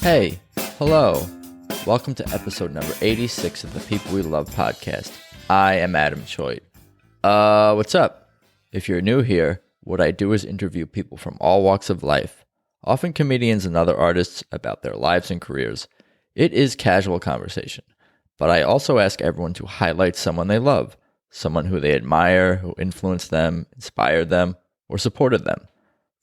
Hey, hello. Welcome to episode number 86 of the People We Love podcast. I am Adam Cho. What's up? If you're new here, what I do is interview people from all walks of life, often comedians and other artists, about their lives and careers. It is casual conversation, but I also ask everyone to highlight someone they love, someone who they admire, who influenced them, inspired them, or supported them.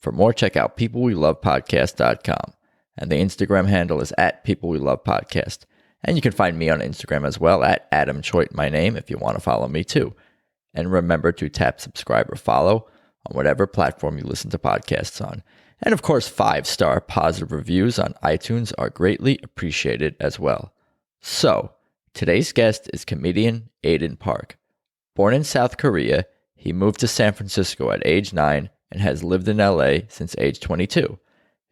For more, check out peoplewelovepodcast.com. And the Instagram handle is at peoplewelovepodcast. And you can find me on Instagram as well at Adam Cho, my name, if you want to follow me too. And remember to tap subscribe or follow on whatever platform you listen to podcasts on. And of course, 5-star positive reviews on iTunes are greatly appreciated as well. So, today's guest is comedian Aidan Park. Born in South Korea, he moved to San Francisco at age 9 and has lived in LA since age 22.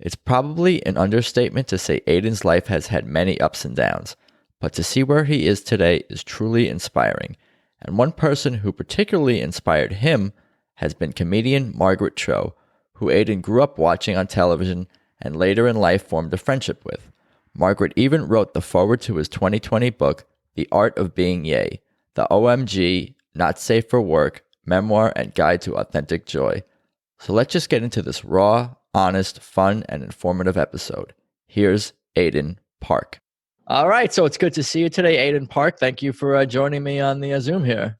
It's probably an understatement to say Aidan's life has had many ups and downs, but to see where he is today is truly inspiring. And one person who particularly inspired him has been comedian Margaret Cho, who Aidan grew up watching on television and later in life formed a friendship with. Margaret even wrote the foreword to his 2020 book, The Art of Being Yay, the OMG Not Safe for Work Memoir and Guide to Authentic Joy. So let's just get into this raw, honest, fun, and informative episode. Here's Aidan Park. All right, so it's good to see you today, Aidan Park. Thank you for joining me on the Zoom here.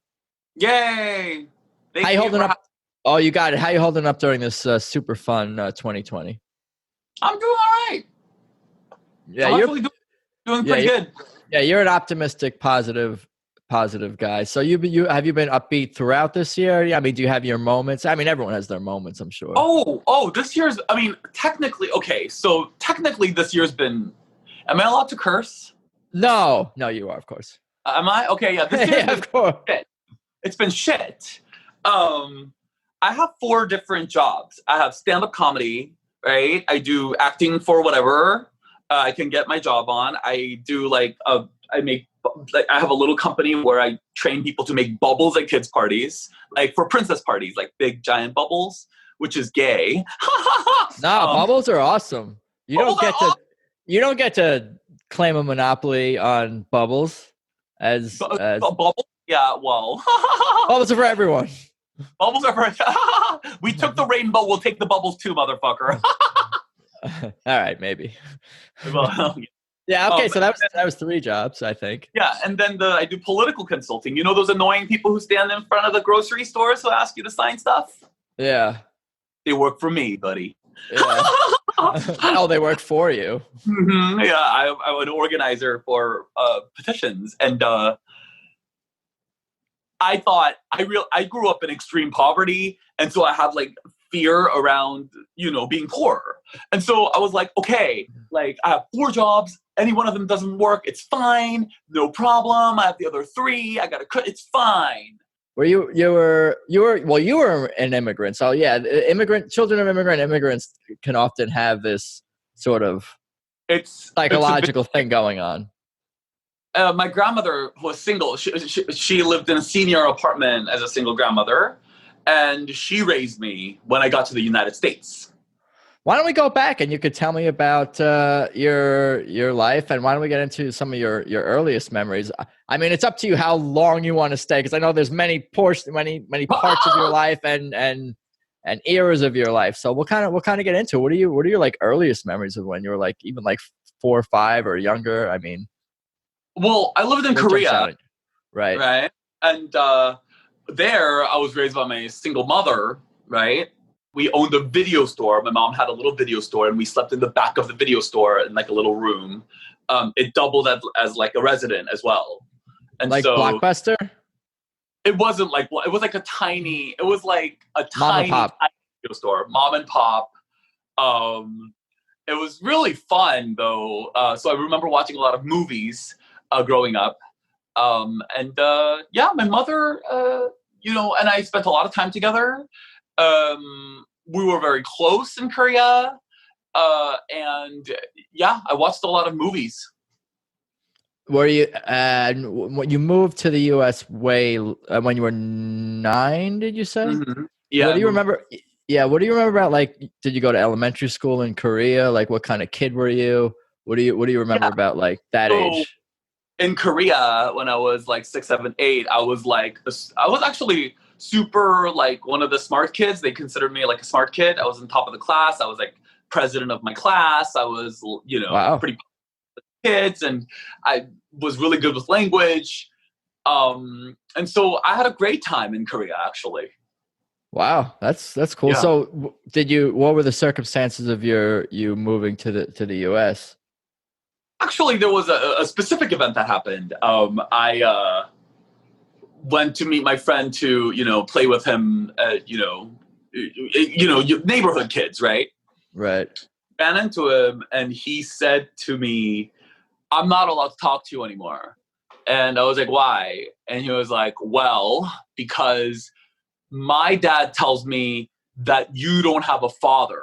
Yay! How you holding up? Oh, you got it. How you holding up during this super fun 2020? I'm doing all right. Yeah, I'm actually doing pretty good. Yeah, you're an optimistic, positive guy. So have you been upbeat throughout this year? Yeah, I mean, do you have your moments? I mean, everyone has their moments, I'm sure. This year's, technically this year's been, am I allowed to curse? No, you are, of course. Am I? Okay, yeah, this year's yeah, of course. Shit. It's been shit. I have 4 different jobs. I have stand-up comedy, right? I do acting for whatever I can get my job on. I do I have a little company where I train people to make bubbles at kids' parties, like for princess parties, like big giant bubbles, which is gay. Bubbles are awesome. You don't get to claim a monopoly on bubbles as bubbles. Yeah, well, bubbles are for everyone. Bubbles are for. We took the rainbow. We'll take the bubbles too, motherfucker. All right, maybe. Well, yeah, okay, so that was 3 jobs, I think. Yeah, and then I do political consulting. You know those annoying people who stand in front of the grocery stores who ask you to sign stuff? Yeah. They work for me, buddy. Yeah. Oh, they work for you. Mm-hmm. Yeah, I'm an organizer for petitions. And I thought, I grew up in extreme poverty, and so I have fear around, being poor. And so I was like, okay, I have 4 jobs. Any one of them doesn't work, it's fine. No problem. I have the other 3. I got to cut. It's fine. You were an immigrant. So yeah, children of immigrants can often have this sort of psychological thing going on. My grandmother was single. She lived in a senior apartment as a single grandmother, and she raised me when I got to the United States. Why don't we go back and you could tell me about your life, and why don't we get into some of your earliest memories? I mean, it's up to you how long you want to stay, because I know there's many parts of your life and eras of your life. So we'll kind of get into what are your earliest memories of when you were even 4 or 5 or younger? I mean, well, I lived in Korea, right, and there I was raised by my single mother, right. We owned a video store. My mom had a little video store, and we slept in the back of the video store in a little room. It doubled as a resident as well. And so Blockbuster? It wasn't it was a tiny video store, mom and pop. It was really fun though. So I remember watching a lot of movies growing up. My mother, and I spent a lot of time together. We were very close in Korea. I watched a lot of movies. Were you, when you moved to the U.S. when you were 9, did you say? Mm-hmm. Yeah. What do you remember? Yeah. What do you remember about, did you go to elementary school in Korea? What kind of kid were you? What do you remember Yeah. about like that So age? in Korea, when I was like 6, 7, 8, I was I was actually super like one of the smart kids. They considered me like a smart kid. I was on top of the class. I was like president of my class. I was, Wow. pretty kids, and I was really good with language. And so I had a great time in Korea, actually. Wow, that's cool. Yeah. So, what were the circumstances of you moving to the US? Actually, there was a specific event that happened. I went to meet my friend to, play with him. Neighborhood kids, right? Right. Ran into him, and he said to me, "I'm not allowed to talk to you anymore." And I was like, "Why?" And he was like, "Well, because my dad tells me that you don't have a father,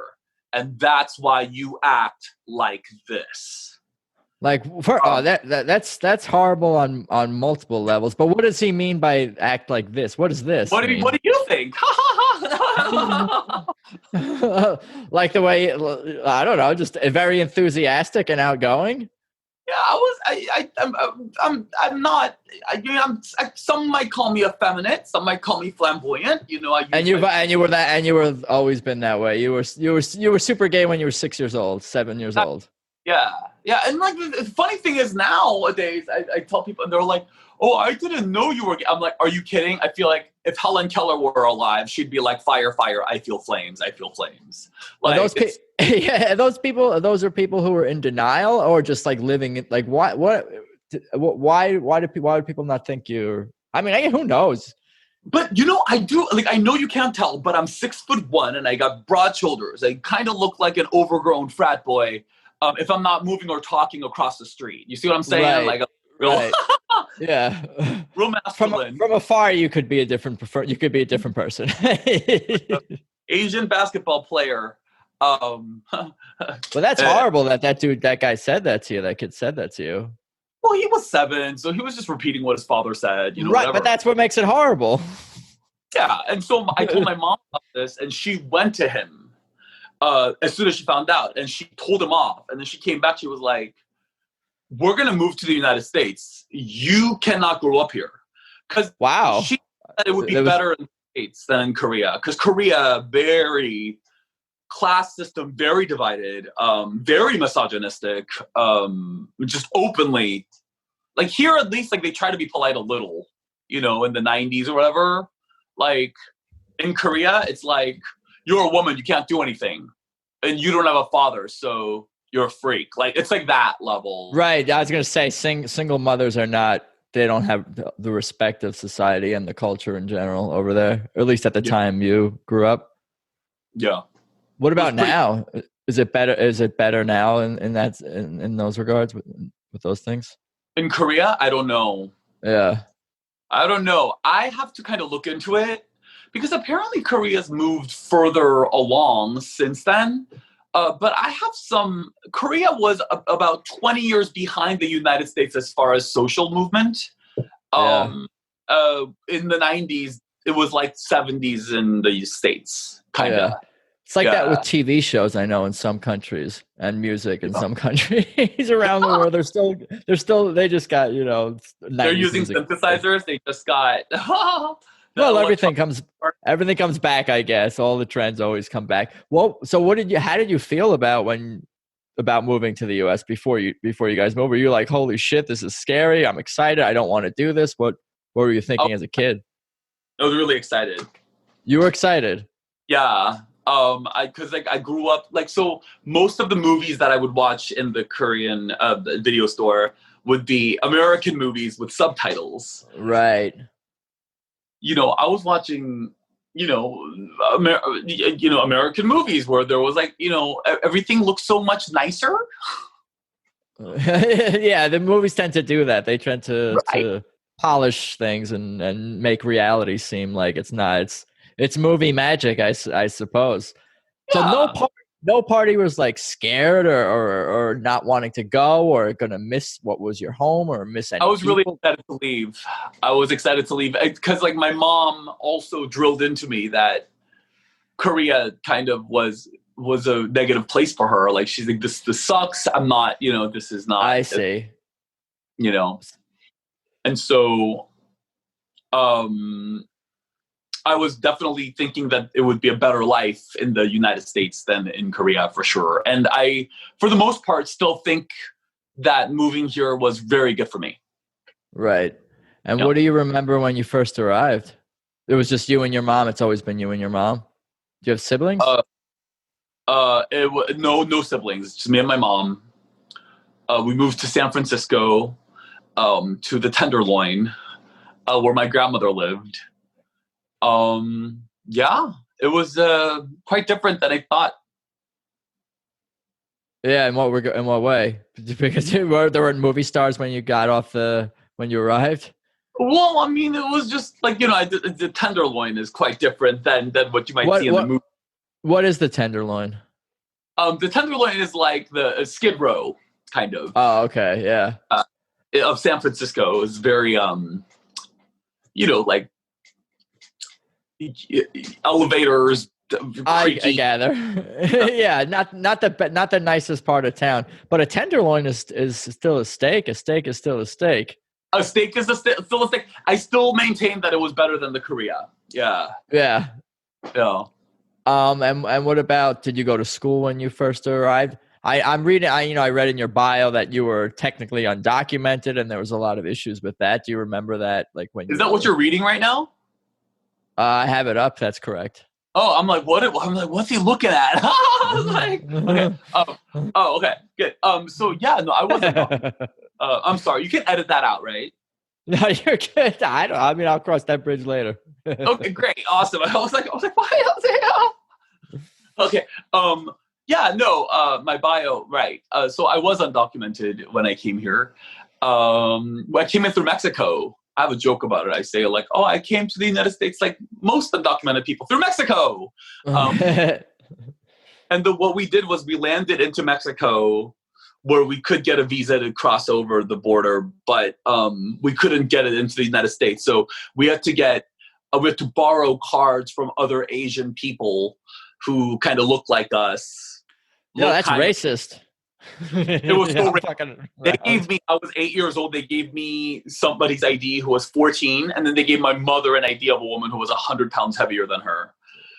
and that's why you act like this." Like that's horrible on multiple levels. But what does he mean by act like this? What does this What mean? do you think? Like the way I don't know, just very enthusiastic and outgoing. Yeah, I'm not. Some might call me effeminate. Some might call me flamboyant. And you were always been that way. You were super gay when you were 6 years old, 7 years old. Yeah, yeah, and like the funny thing is nowadays, I tell people, and they're like, "Oh, I didn't know you were gay." I'm like, "Are you kidding?" I feel like if Helen Keller were alive, she'd be like, "Fire, fire! I feel flames! I feel flames!" Like, yeah, those are people who are in denial or just like living it. Like why would people not think you're? I mean, who knows? but I do like. I know you can't tell, but I'm 6'1" and I got broad shoulders. I kind of look like an overgrown frat boy. If I'm not moving or talking across the street, you see what I'm saying? Right, Like a real, right. Yeah. real masculine. From afar, you could be a different person. Asian basketball player. Well, that's horrible that guy said that to you. That kid said that to you. Well, he was 7, so he was just repeating what his father said. Right, whatever. but that's what makes it horrible. Yeah, and so I told my mom about this, and she went to him as soon as she found out, and she told him off. And then she came back. She was like, "We're gonna move to the United States. You cannot grow up here." Because wow, she said it would be better in the States than in Korea. Because Korea, very class system, very divided, very misogynistic, just openly. Like here, at least, like they try to be polite a little, in the 90s or whatever. Like in Korea, it's like, you're a woman, you can't do anything, and you don't have a father, so you're a freak. Like it's like that level. Right. I was gonna say single mothers are not. They don't have the respect of society and the culture in general over there, or at least at the time you grew up. Yeah. What about now? Is it better? Is it better now in those regards with those things? In Korea, I don't know. Yeah. I don't know. I have to kind of look into it because apparently Korea's moved further along since then. But I have Korea was about 20 years behind the United States as far as social movement. In the 90s, it was like 70s in the States, kind of. Yeah. It's like that with TV shows, I know, in some countries, and music in some countries around the world. They just got, they're using synthesizers. They just got well, everything comes back, I guess. All the trends always come back. Well, so how did you feel about moving to the US before you guys moved? Were you like, holy shit, this is scary, I'm excited, I don't want to do this? What were you thinking as a kid? I was really excited. You were excited? Yeah. Because I grew up so most of the movies that I would watch in the Korean video store would be American movies with subtitles. Right. I was watching, American movies where there was everything looked so much nicer. Yeah, the movies tend to do that. They tend to polish things and make reality seem like it's not. It's movie magic, I suppose. Yeah. So no party was like scared or not wanting to go or gonna miss what was your home or miss any. I was really people. excited to leave. I was excited to leave because my mom also drilled into me that Korea kind of was was a negative place for her. Like she's like, this sucks. I'm not, this is not. I see. And so, I was definitely thinking that it would be a better life in the United States than in Korea for sure. And I, for the most part, still think that moving here was very good for me. Right. And what do you remember when you first arrived? It was just you and your mom. It's always been you and your mom. Do you have siblings? No siblings. Just me and my mom. We moved to San Francisco, to the Tenderloin, where my grandmother lived. It was quite different than I thought. Yeah, in what way? Because there weren't movie stars when you got off when you arrived. Well, I mean, it was just like the Tenderloin is quite different than what you might see in the movie. What is the Tenderloin? The Tenderloin is like the Skid Row, kind of. Oh, okay, yeah. Of San Francisco. Is very like elevators. I gather. Yeah, not the nicest part of town, but a tenderloin is still a steak. A steak is still a steak. A steak is still a steak. I still maintain that it was better than the Korea. Yeah. Yeah. Yeah. And what about, did you go to school when you first arrived? I'm reading, I read in your bio that you were technically undocumented and there was a lot of issues with that. Do you remember that? Like is that what you're reading right now? I have it up. That's correct. Oh, I'm like, what? I'm like, what's he looking at? I was like, okay. Okay, good. So yeah, no, I wasn't. I'm sorry. You can edit that out, right? No, you're good. I'll cross that bridge later. Okay, great, awesome. I was like, why? Okay. Yeah, no. My bio, right? So I was undocumented when I came here. I came in through Mexico. I have a joke about it. I say like, oh, I came to the United States like most undocumented people through Mexico. And what we did was we landed into Mexico where we could get a visa to cross over the border, but we couldn't get it into the United States. So we had to borrow cards from other Asian people who kind of looked like us. No, that's racist. It was so racist. I was 8 years old. They gave me somebody's ID who was 14, and then they gave my mother an ID of a woman who was 100 pounds heavier than her.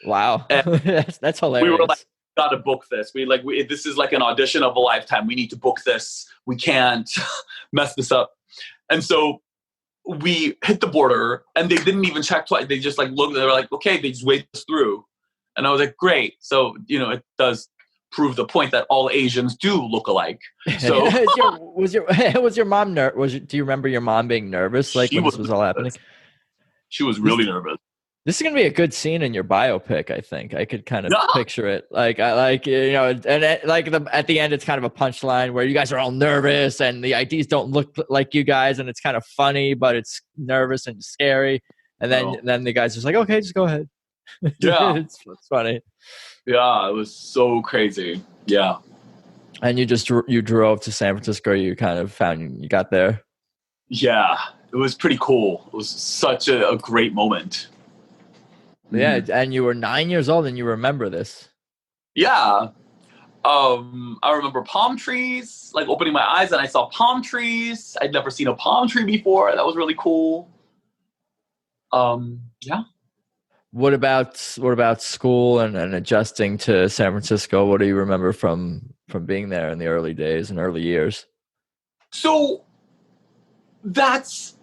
Wow. That's hilarious. We were like, gotta book this. This is like an audition of a lifetime. We need to book this. We can't mess this up. And so we hit the border and they didn't even check twice. They just like looked, they were like, okay, they just wait us through. And I was like, great. So, it does prove the point that all Asians do look alike. So was your mom do you remember your mom being nervous when this was all happening? She was really nervous. This is going to be a good scene in your biopic, I think. I could kind of picture it. At the end, it's kind of a punchline where you guys are all nervous and the IDs don't look like you guys. And it's kind of funny, but it's nervous and scary. And then the guy's just like, okay, just go ahead. Yeah. it's funny. Yeah, it was so crazy. Yeah. And you drove to San Francisco. You kind of you got there. Yeah, it was pretty cool. It was such a great moment. Yeah, and you were 9 years old and you remember this. Yeah. I remember palm trees, like opening my eyes and I saw palm trees. I'd never seen a palm tree before. That was really cool. Yeah. What about school and adjusting to San Francisco? What do you remember from being there in the early days and early years? So this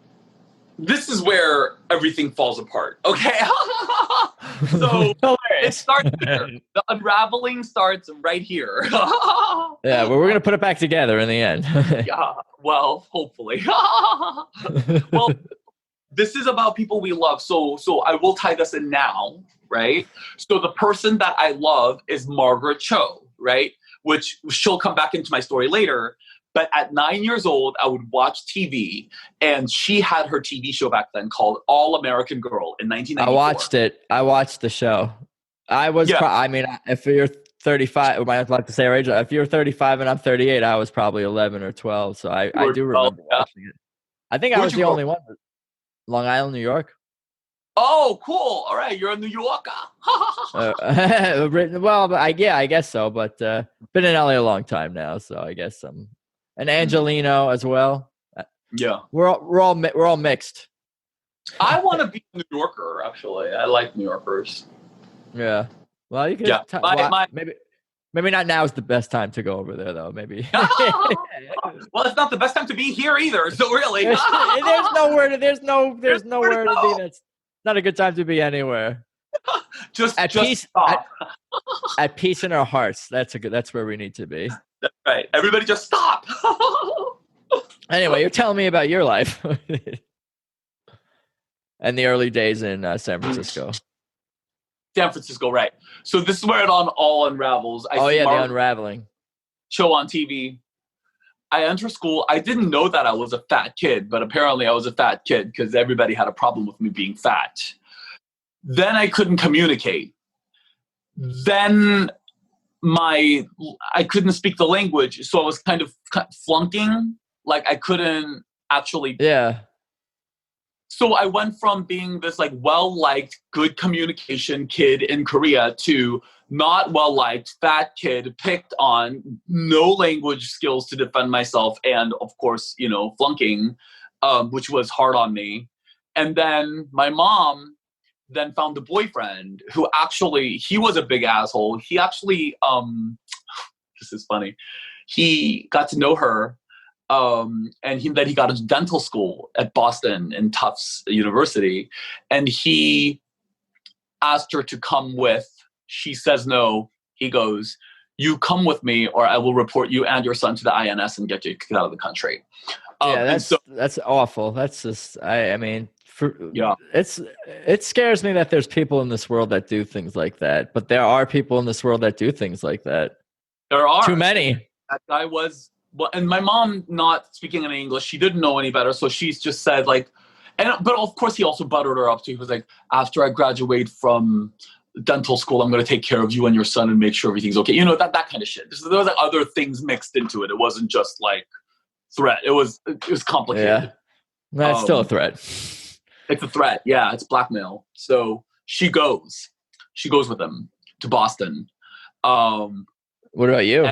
is where everything falls apart. Okay. So it starts here. The unraveling starts right here. Yeah, well, we're going to put it back together in the end. Yeah, well, hopefully. Well, this is about people we love. So I will tie this in now, right? So the person that I love is Margaret Cho, right? Which she'll come back into my story later. But at 9 years old, I would watch TV, and she had her TV show back then called All American Girl in 1994. I watched it. I watched the show. I was, if you're 35, am I allowed to say our age? If you're 35 and I'm 38, I was probably 11 or 12. So I do remember watching it. I think I was the only one. Long Island, New York. Oh, cool. All right, you're a New Yorker. Well, yeah, I guess so. But been in LA a long time now, so I guess I'm an Angelino as well. Yeah. We're all mixed. I want to be a New Yorker, actually. I like New Yorkers. Yeah. Well, you Yeah. could My maybe not now is the best time to go over there though. Maybe. Well, it's not the best time to be here either. So really, there's where to nowhere to be. go. That's not a good time to be anywhere. Just Peace. stop. At peace in our hearts. That's where we need to be. That's right. Everybody just stop. Anyway, you're telling me about your life and the early days in San Francisco. San Francisco, right. So this is where it all unravels. I see the Margaret unraveling. Cho on TV. I enter school. I didn't know that I was a fat kid, but apparently I was a fat kid because everybody had a problem with me being fat. Then I couldn't communicate. Then I couldn't speak the language, so I was kind of flunking. Like I couldn't actually. Yeah. So I went from being this like well-liked, good communication kid in Korea to not well-liked, fat kid, picked on, no language skills to defend myself, and of course, flunking, which was hard on me. And then my mom then found a boyfriend who actually, he was a big asshole. He actually, this is funny. He got to know her. And then he got into dental school at Boston in Tufts University, and he asked her to come with. She says no. He goes, "You come with me, or I will report you and your son to the INS and get you kicked out of the country." Yeah, that's awful. That's just I mean, it scares me that there's people in this world that do things like that, but there are people in this world that do things like that. There are too many. That guy was. Well, and my mom, not speaking any English, she didn't know any better, so she's just said but of course he also buttered her up too. He was like, after I graduate from dental school, I'm going to take care of you and your son and make sure everything's okay. That kind of shit. There was like other things mixed into it. It wasn't just like threat. It was complicated. Yeah, that's still a threat. It's a threat. Yeah, it's blackmail. So she goes with him to Boston. What about you?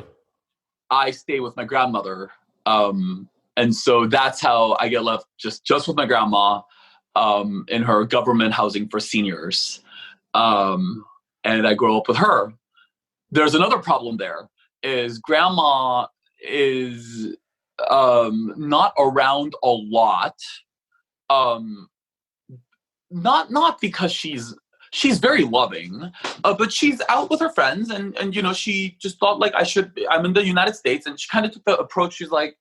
I stay with my grandmother. And so that's how I get left just with my grandma in her government housing for seniors. And I grow up with her. There's another problem there is grandma is not around a lot. Not because she's very loving, but she's out with her friends and she just thought like I'm in the United States, and she kind of took the approach. She's like,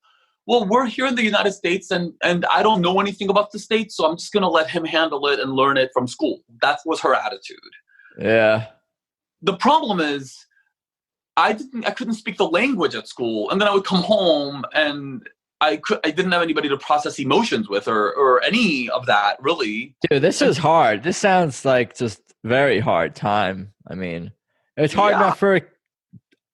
well, we're here in the United States and I don't know anything about the States, so I'm just going to let him handle it and learn it from school. That was her attitude. Yeah. The problem is I couldn't speak the language at school, and then I would come home and I didn't have anybody to process emotions with or any of that, really. Dude, this is hard. This sounds like just very hard time. I mean, it's hard enough for an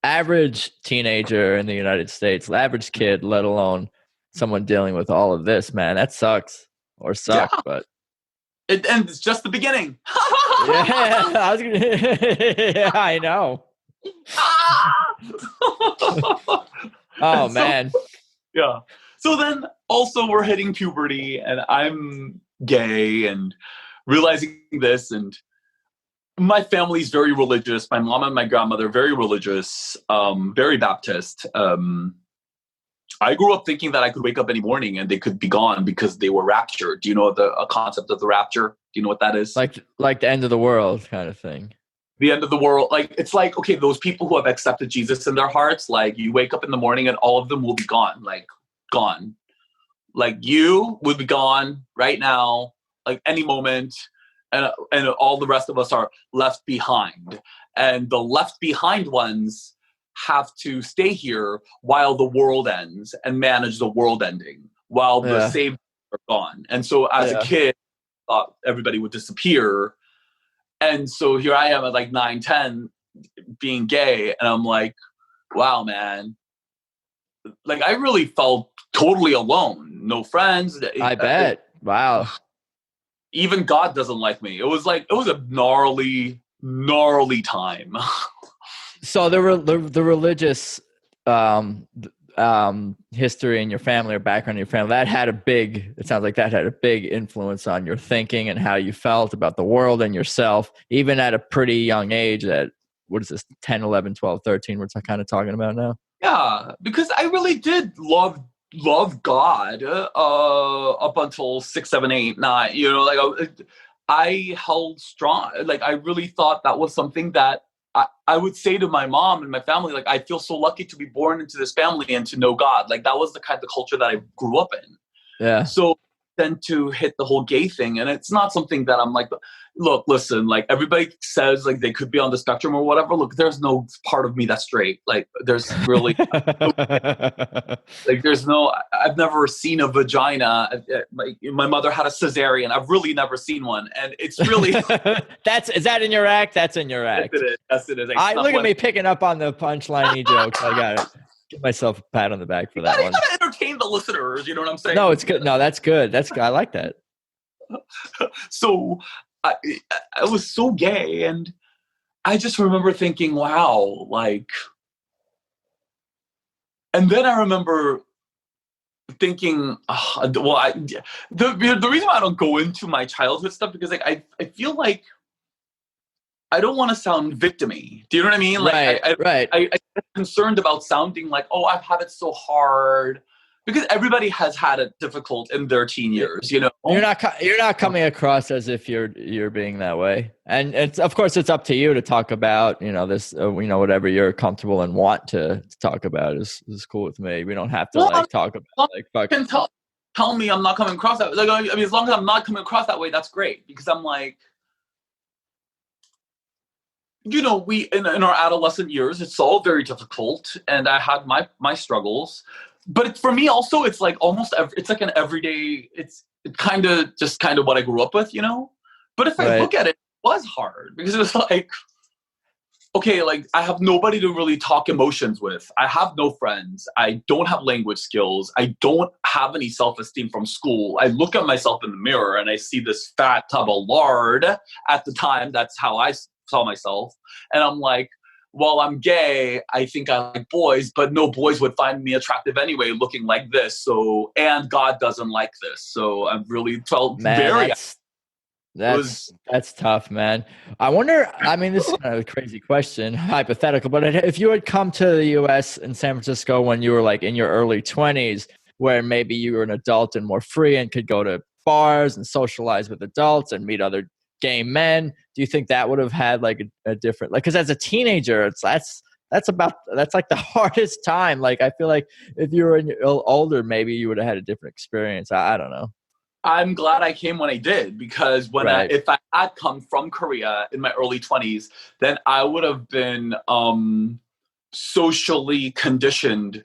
average teenager in the United States, average kid, let alone someone dealing with all of this, man. That sucks or sucks, but. And it's just the beginning. Yeah, I know. Oh, man. Yeah. So then also we're hitting puberty and I'm gay and realizing this, and my family's very religious. My mom and my grandmother, very religious, very Baptist. I grew up thinking that I could wake up any morning and they could be gone because they were raptured. Do you know a concept of the rapture? Do you know what that is? Like the end of the world kind of thing. The end of the world. Like, it's like, okay, those people who have accepted Jesus in their hearts, like you wake up in the morning and all of them will be gone. Like gone. Like you would be gone right now, like any moment. And all the rest of us are left behind. And the left behind ones have to stay here while the world ends and manage the world ending while the saved are gone. And so as a kid, I thought everybody would disappear. And so here I am at like 9, 10 being gay. And I'm like, wow, man. Like I really felt totally alone. No friends. I bet. Wow. even God doesn't like me. It was a gnarly time. So the religious history in your family or background in your family, it sounds like that had a big influence on your thinking and how you felt about the world and yourself, even at a pretty young age. At what is this, 10, 11, 12, 13, we're kind of talking about now? Yeah, because I really did love God up until 6, 7, 8, 9. I held strong. Like, I really thought that was something that I would say to my mom and my family. Like, I feel so lucky to be born into this family and to know God. Like, that was the kind of culture that I grew up in. Yeah. So then to hit the whole gay thing, and it's not something that I'm like, look, listen, like, everybody says like they could be on the spectrum or whatever. Look, there's no part of me that's straight. Like, there's really like, there's no, I've never seen a vagina. My mother had a cesarean. I've really never seen one. And it's really. Is that in your act? That's in your act. Yes, it is. Look at me picking up on the punchline jokes. I got it. Give myself a pat on the back for that one. You gotta entertain the listeners. You know what I'm saying? No, it's good. No, that's good. I like that. So I was so gay, and I just remember thinking, wow, like, and then I remember thinking, the reason why I don't go into my childhood stuff, because like I feel like I don't want to sound victim-y. Do you know what I mean? Like, right. I'm concerned about sounding like, oh, I've had it so hard, because everybody has had it difficult in their teen years. You know, you're not coming across as if you're being that way, and of course it's up to you to talk about this. Whatever you're comfortable and want to talk about is cool with me. We don't have to talk about fuck. Can tell me I'm not coming across that. Like, I mean, as long as I'm not coming across that way, that's great, because I'm like. We in our adolescent years, it's all very difficult, and I had my struggles. But for me, also, it's like it's like an everyday. It's kind of what I grew up with, But if I look at it, it was hard, because it was like, okay, like, I have nobody to really talk emotions with. I have no friends. I don't have language skills. I don't have any self-esteem from school. I look at myself in the mirror and I see this fat tub of lard. At the time, that's how I saw myself. And I'm like, well, I'm gay. I think I like boys, but no boys would find me attractive anyway, looking like this. So, and God doesn't like this. So I really felt That's tough, man. I wonder, I mean, this is kind of a crazy question, hypothetical, but if you had come to the US in San Francisco when you were like in your early 20s, where maybe you were an adult and more free and could go to bars and socialize with adults and meet other gay men, do you think that would have had like a different, like, because as a teenager, that's like the hardest time. Like, I feel like if you were older, maybe you would have had a different experience. I don't know. I'm glad I came when I did, because if I had come from Korea in my early 20s, then I would have been socially conditioned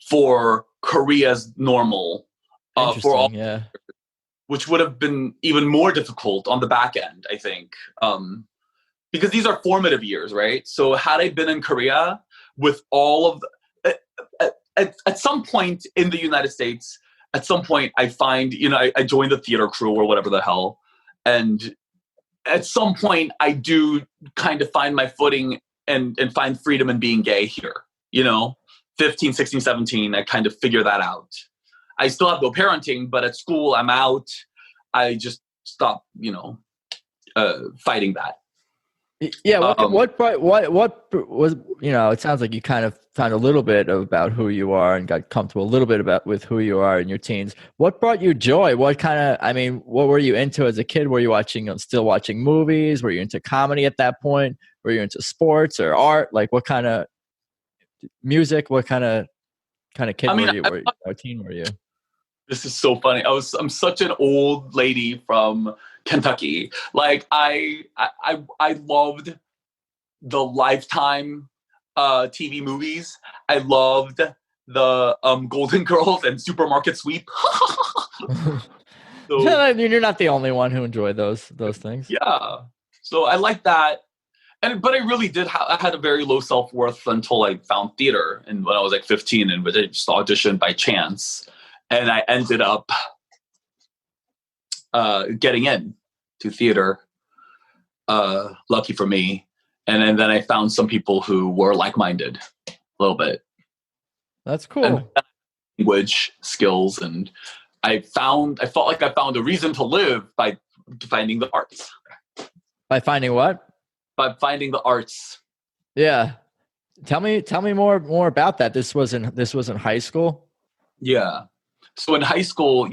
for Korea's normal, for all, yeah. Which would have been even more difficult on the back end, I think, because these are formative years, right? So had I been in Korea with all of at some point in the United States, at some point I find, I joined the theater crew or whatever the hell. And at some point I do kind of find my footing and find freedom in being gay here, 15, 16, 17, I kind of figure that out. I still have no parenting, but at school I'm out. I just stop, fighting that. Yeah. What was, it sounds like you kind of found a little bit about who you are and got comfortable a little bit with who you are in your teens. What brought you joy? What were you into as a kid? Were you still watching movies? Were you into comedy at that point? Were you into sports or art? Like, what kind of music? What kind of kid were you? Or teen were you? This is so funny. I'm such an old lady from Kentucky. Like, I loved the Lifetime TV movies. I loved the Golden Girls and Supermarket Sweep. So, you're not the only one who enjoyed those things. Yeah. So I like that. But I really did. I had a very low self-worth until I found theater, and when I was like 15, and I just auditioned by chance, and I ended up getting in. to theater. Lucky for me. And then I found some people who were like-minded a little bit. That's cool. And language skills, and I felt like I found a reason to live by finding the arts. By finding what? By finding the arts. Yeah. Tell me more about that. This was in high school? Yeah. So in high school,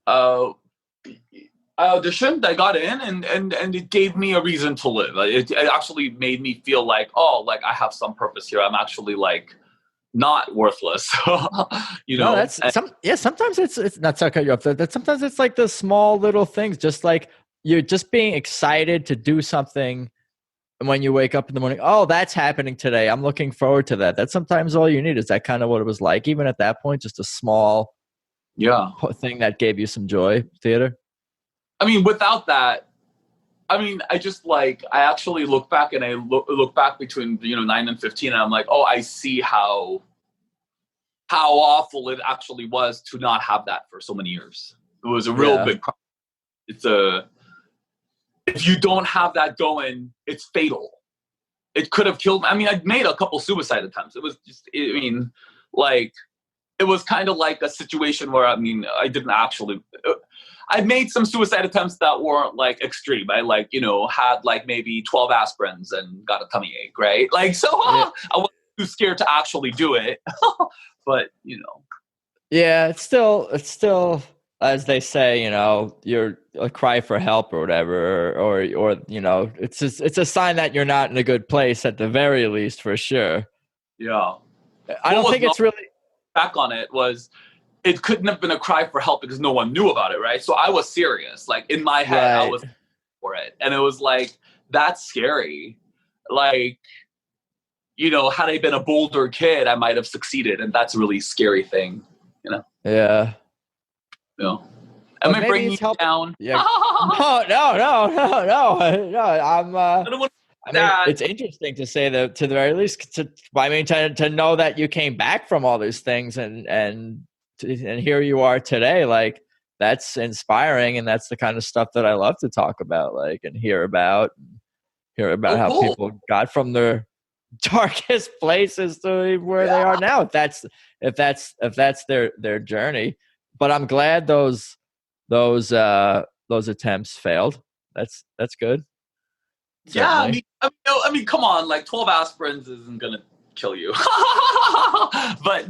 I auditioned, I got in, and it gave me a reason to live. It actually made me feel like, oh, like I have some purpose here. I'm actually like not worthless. No, that's sometimes it's not to cut you off. That sometimes it's like the small little things, just like you're just being excited to do something. And when you wake up in the morning, oh, that's happening today. I'm looking forward to that. That's sometimes all you need. Is that kind of what it was like? Even at that point, just a small thing that gave you some joy, theater? I mean, without that, I actually look back, and I look back between 9 and 15, and I'm like, oh, I see how awful it actually was to not have that for so many years. It was a real big problem. If you don't have that going, it's fatal. It could have killed me. I mean, I made a couple suicide attempts. It was just, it was kind of like a situation where, I made some suicide attempts that weren't like extreme. I had like maybe 12 aspirins and got a tummy ache, right? Like, so I wasn't too scared to actually do it, but Yeah, it's still, as they say, you're a cry for help or whatever, or it's a sign that you're not in a good place at the very least, for sure. Yeah. I don't think it's really back on it was, it couldn't have been a cry for help because no one knew about it, right? So I was serious. Like in my head, I was for it. And it was like, that's scary. Like, had I been a bolder kid, I might have succeeded. And that's a really scary thing, Yeah. Am I bringing you down? Yeah. No. It's interesting to say that, to the very least, to know that you came back from all these things and here you are today. Like, that's inspiring, and that's the kind of stuff that I love to talk about, like, and hear about how people got from their darkest places to where they are now. If that's their journey. But I'm glad those attempts failed. That's good. Certainly. Yeah, I mean, come on, like 12 aspirins isn't gonna kill you. but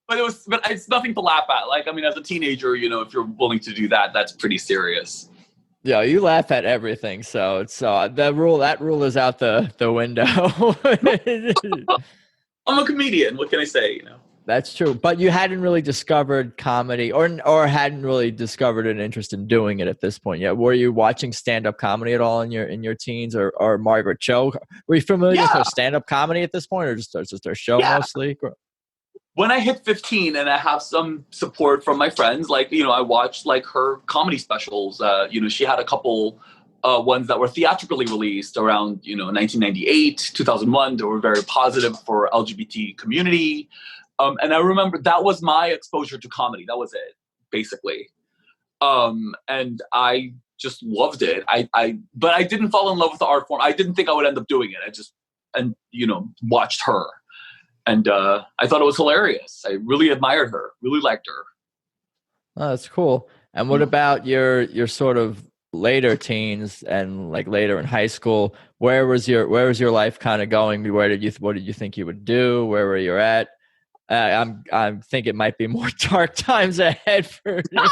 it's nothing to laugh at. Like, I mean, as a teenager, if you're willing to do that, that's pretty serious. Yeah, you laugh at everything, so that rule is out the window. I'm a comedian. What can I say? That's true, but you hadn't really discovered comedy, or hadn't really discovered an interest in doing it at this point yet. Were you watching stand-up comedy at all in your teens, or Margaret Cho? Were you familiar with her stand-up comedy at this point, or just her show mostly? When I hit 15 and I have some support from my friends, like, I watched like her comedy specials. She had a couple ones that were theatrically released around 1998, 2001. They were very positive for LGBT community. And I remember that was my exposure to comedy. That was it, basically. And I just loved it. But I didn't fall in love with the art form. I didn't think I would end up doing it. I just, watched her. And I thought it was hilarious. I really admired her, really liked her. Oh, that's cool. And what about your sort of later teens and like later in high school? Where was your life kind of going? What did you think you would do? Where were you at? I think it might be more dark times ahead for you.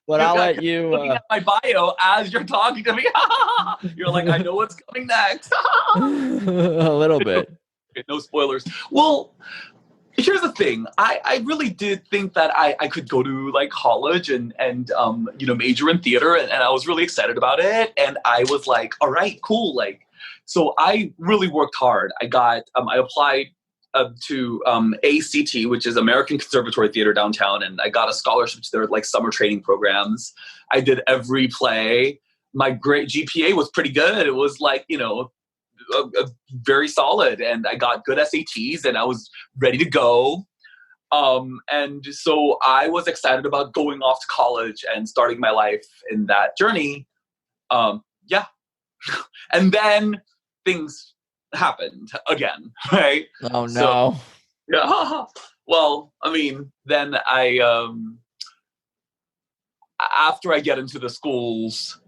But I'll let you. Looking at my bio as you're talking to me, you're like, I know what's coming next. A little bit. No spoilers. Well, here's the thing. I really did think that I could go to like college and major in theater, and I was really excited about it. And I was like, all right, cool. Like, so I really worked hard. I applied to ACT, which is American Conservatory Theater downtown, and I got a scholarship to their like summer training programs. I did every play. My great GPA was pretty good. It was like, very solid, and I got good SATs, and I was ready to go. And so I was excited about going off to college and starting my life in that journey. Yeah. And then things happened again, right? Oh So, no. yeah. Well, I mean, then after I get into the schools,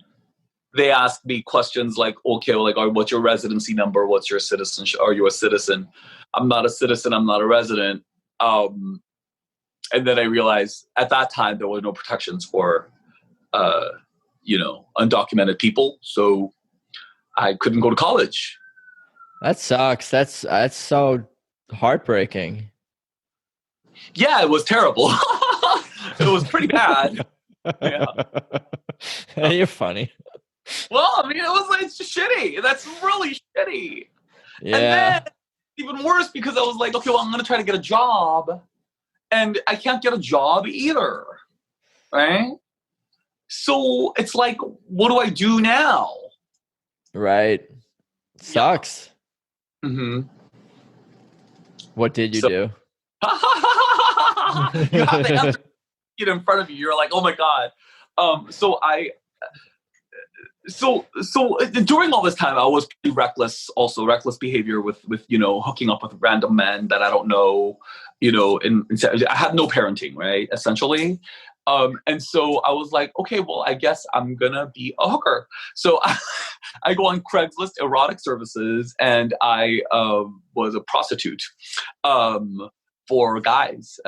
they ask me questions like, okay, well, like, what's your residency number? What's your citizenship? Are you a citizen? I'm not a citizen. I'm not a resident. And then I realized at that time there were no protections for, undocumented people. So I couldn't go to college. That sucks. That's so heartbreaking. Yeah, it was terrible. It was pretty bad. Yeah. You're funny. Well, I mean, it's just shitty. That's really shitty. Yeah. And then even worse because I was like, okay, well, I'm going to try to get a job. And I can't get a job either. Right? So it's like, what do I do now? Right. Sucks. Yeah. Mm-hmm. What did you do? You have the answer in front of you. You're like, oh my God. So during all this time, I was pretty reckless, also reckless behavior with hooking up with random men that I don't know, and I had no parenting, right? Essentially. And so I was like, okay, well, I guess I'm gonna be a hooker. So I go on Craigslist erotic services, and I was a prostitute for guys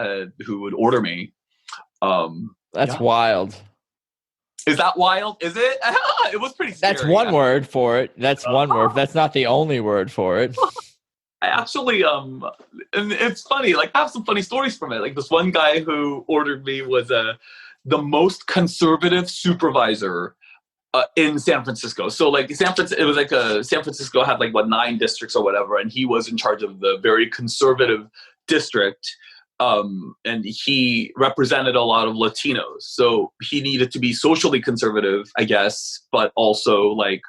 who would order me. That's wild. Is that wild? Is it? It was pretty scary. That's one word for it. That's one word. That's not the only word for it. I actually, and it's funny, like I have some funny stories from it. Like this one guy who ordered me was the most conservative supervisor in San Francisco. So like San Francisco had like 9 districts or whatever, and he was in charge of the very conservative district. And he represented a lot of Latinos. So he needed to be socially conservative, I guess, but also like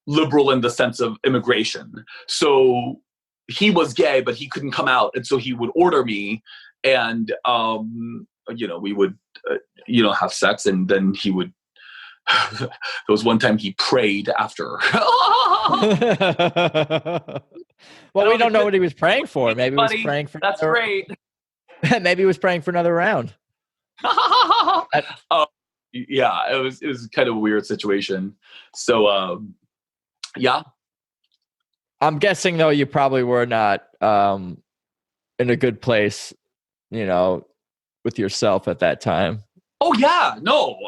liberal in the sense of immigration. So he was gay, but he couldn't come out. And so he would order me, and, we would, have sex, and then he would, there was one time he prayed after. Well, we don't know what he was praying for. Maybe he was praying for That's great. Maybe he was praying for another round. Yeah, it was kind of a weird situation. So, yeah. I'm guessing though you probably were not in a good place, with yourself at that time. Oh yeah, no,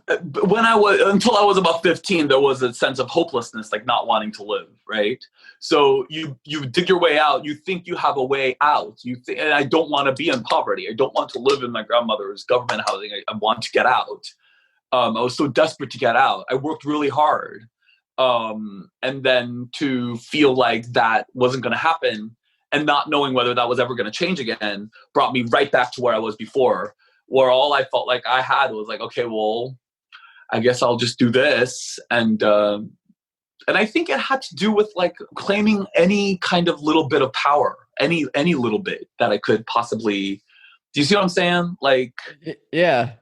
until I was about 15, there was a sense of hopelessness, like not wanting to live, right? So you dig your way out. You think you have a way out. And I don't want to be in poverty. I don't want to live in my grandmother's government housing. I want to get out. I was so desperate to get out. I worked really hard. And then to feel like that wasn't going to happen and not knowing whether that was ever going to change again brought me right back to where I was before, where all I felt like I had was like, okay, well, I guess I'll just do this. And I think it had to do with like claiming any kind of little bit of power, any little bit that I could possibly. Do you see what I'm saying? Like, yeah,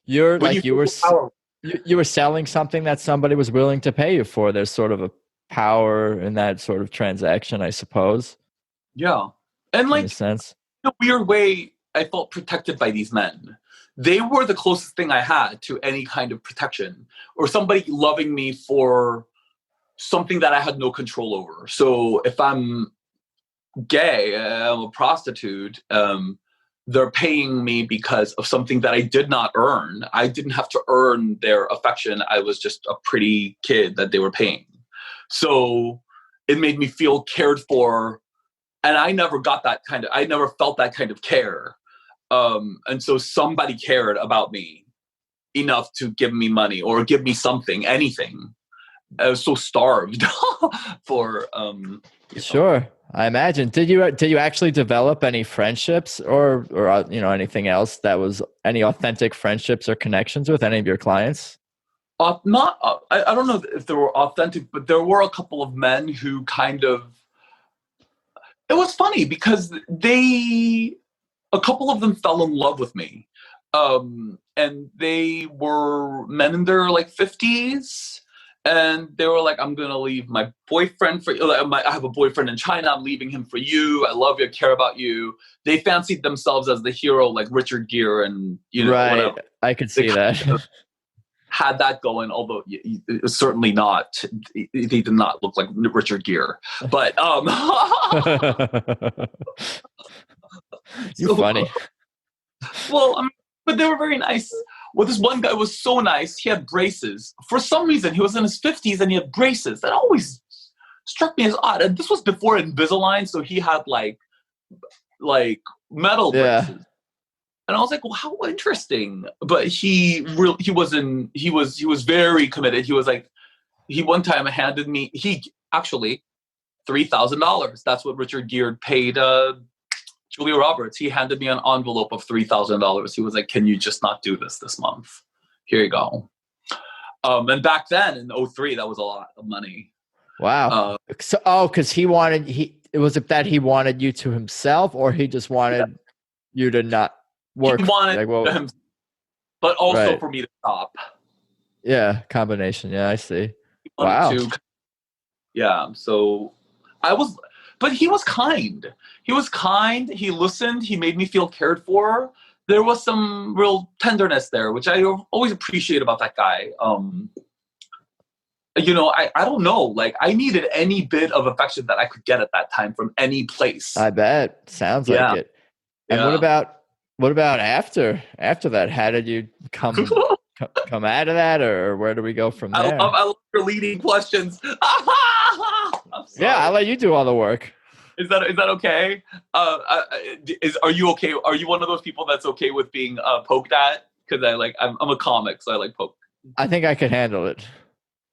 you were selling something that somebody was willing to pay you for. There's sort of a power in that sort of transaction, I suppose. Yeah, and like in a sense, in a weird way, I felt protected by these men. They were the closest thing I had to any kind of protection or somebody loving me for something that I had no control over. So if I'm gay, I'm a prostitute, they're paying me because of something that I did not earn. I didn't have to earn their affection. I was just a pretty kid that they were paying. So it made me feel cared for. And I never felt that kind of care. And so somebody cared about me enough to give me money or give me something, anything. I was so starved for. Sure, I imagine. Did you actually develop any friendships or anything else that was any authentic friendships or connections with any of your clients? I don't know if they were authentic, but there were a couple of men who kind of it was funny because a couple of them fell in love with me. And they were men in their like 50s. And they were like, I'm going to leave my boyfriend for you. I have a boyfriend in China. I'm leaving him for you. I love you. I care about you. They fancied themselves as the hero, like Richard Gere and, Right. whatever. I could see that. Had that going, although certainly not. They did not look like Richard Gere. But You're funny. Well, but they were very nice. Well, this one guy was so nice. He had braces. For some reason, he was in his 50s and he had braces. That always struck me as odd. And this was before Invisalign, so he had like metal braces. And I was like, well, how interesting. But he was very committed. He was like, he one time handed me, actually $3,000. That's what Richard Gere paid Julia Roberts. He handed me an envelope of $3,000. He was like, can you just not do this month? Here you go. And back then in 2003, that was a lot of money. Wow. Because he wanted you to himself, or he just wanted you to not work? He wanted him, but also for me to stop. Yeah, combination. Yeah, I see. Wow. So but he was kind. He listened. He made me feel cared for. There was some real tenderness there, which I always appreciate about that guy. I don't know. Like, I needed any bit of affection that I could get at that time from any place. I bet. Sounds like it. And what about after that? How did you come out of that, or where do we go from there? I love your leading questions. Yeah, I'll let you do all the work. Is that okay? Are you okay? Are you one of those people that's okay with being poked at? Because I'm a comic, so I like poke. I think I could handle it.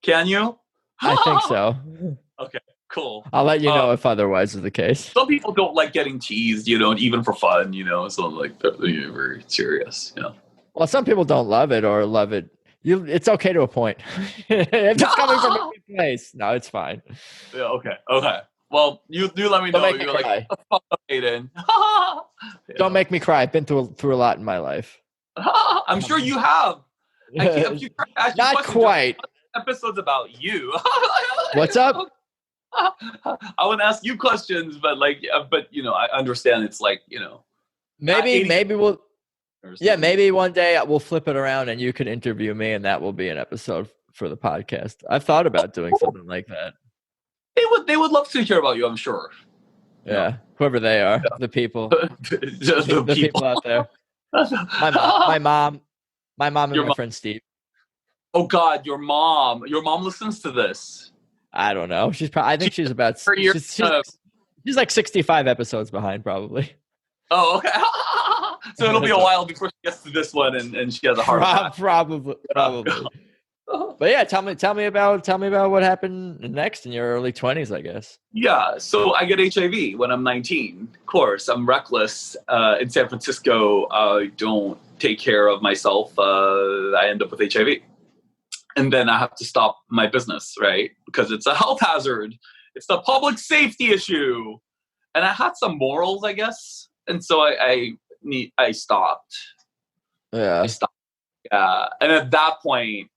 Can you? I think so. Okay, cool. I'll let you know if otherwise is the case. Some people don't like getting teased, even for fun, so like they're very serious, Well, some people don't love it or love it. It's okay to a point. If it's coming from a good place, no, it's fine. Yeah. Okay. Well, you let me know. Don't make me You're cry. like, fuck up, Aidan. Don't make me cry. I've been through a lot in my life. I'm sure you have. Not quite. Episodes about you. What's up? I want to ask you questions, but I understand it's like, maybe we'll. Yeah, maybe one day we'll flip it around and you can interview me, and that will be an episode for the podcast. I've thought about doing something like that. They would love to hear about you, I'm sure. Yeah, whoever they are, the people, the people out there. My mom, and my friend Steve. Oh God, your mom listens to this. I don't know. I think she's about. She's like 65 episodes behind, probably. Oh, okay. So it'll be a while before she gets to this one, and she has a heart attack. Probably. But yeah, tell me about what happened next in your early 20s, I guess. Yeah, so I get HIV when I'm 19. Of course, I'm reckless in San Francisco. I don't take care of myself. I end up with HIV, and then I have to stop my business, right? Because it's a health hazard. It's a public safety issue, and I had some morals, I guess, and so I stopped. Yeah. I stopped. Yeah, and at that point,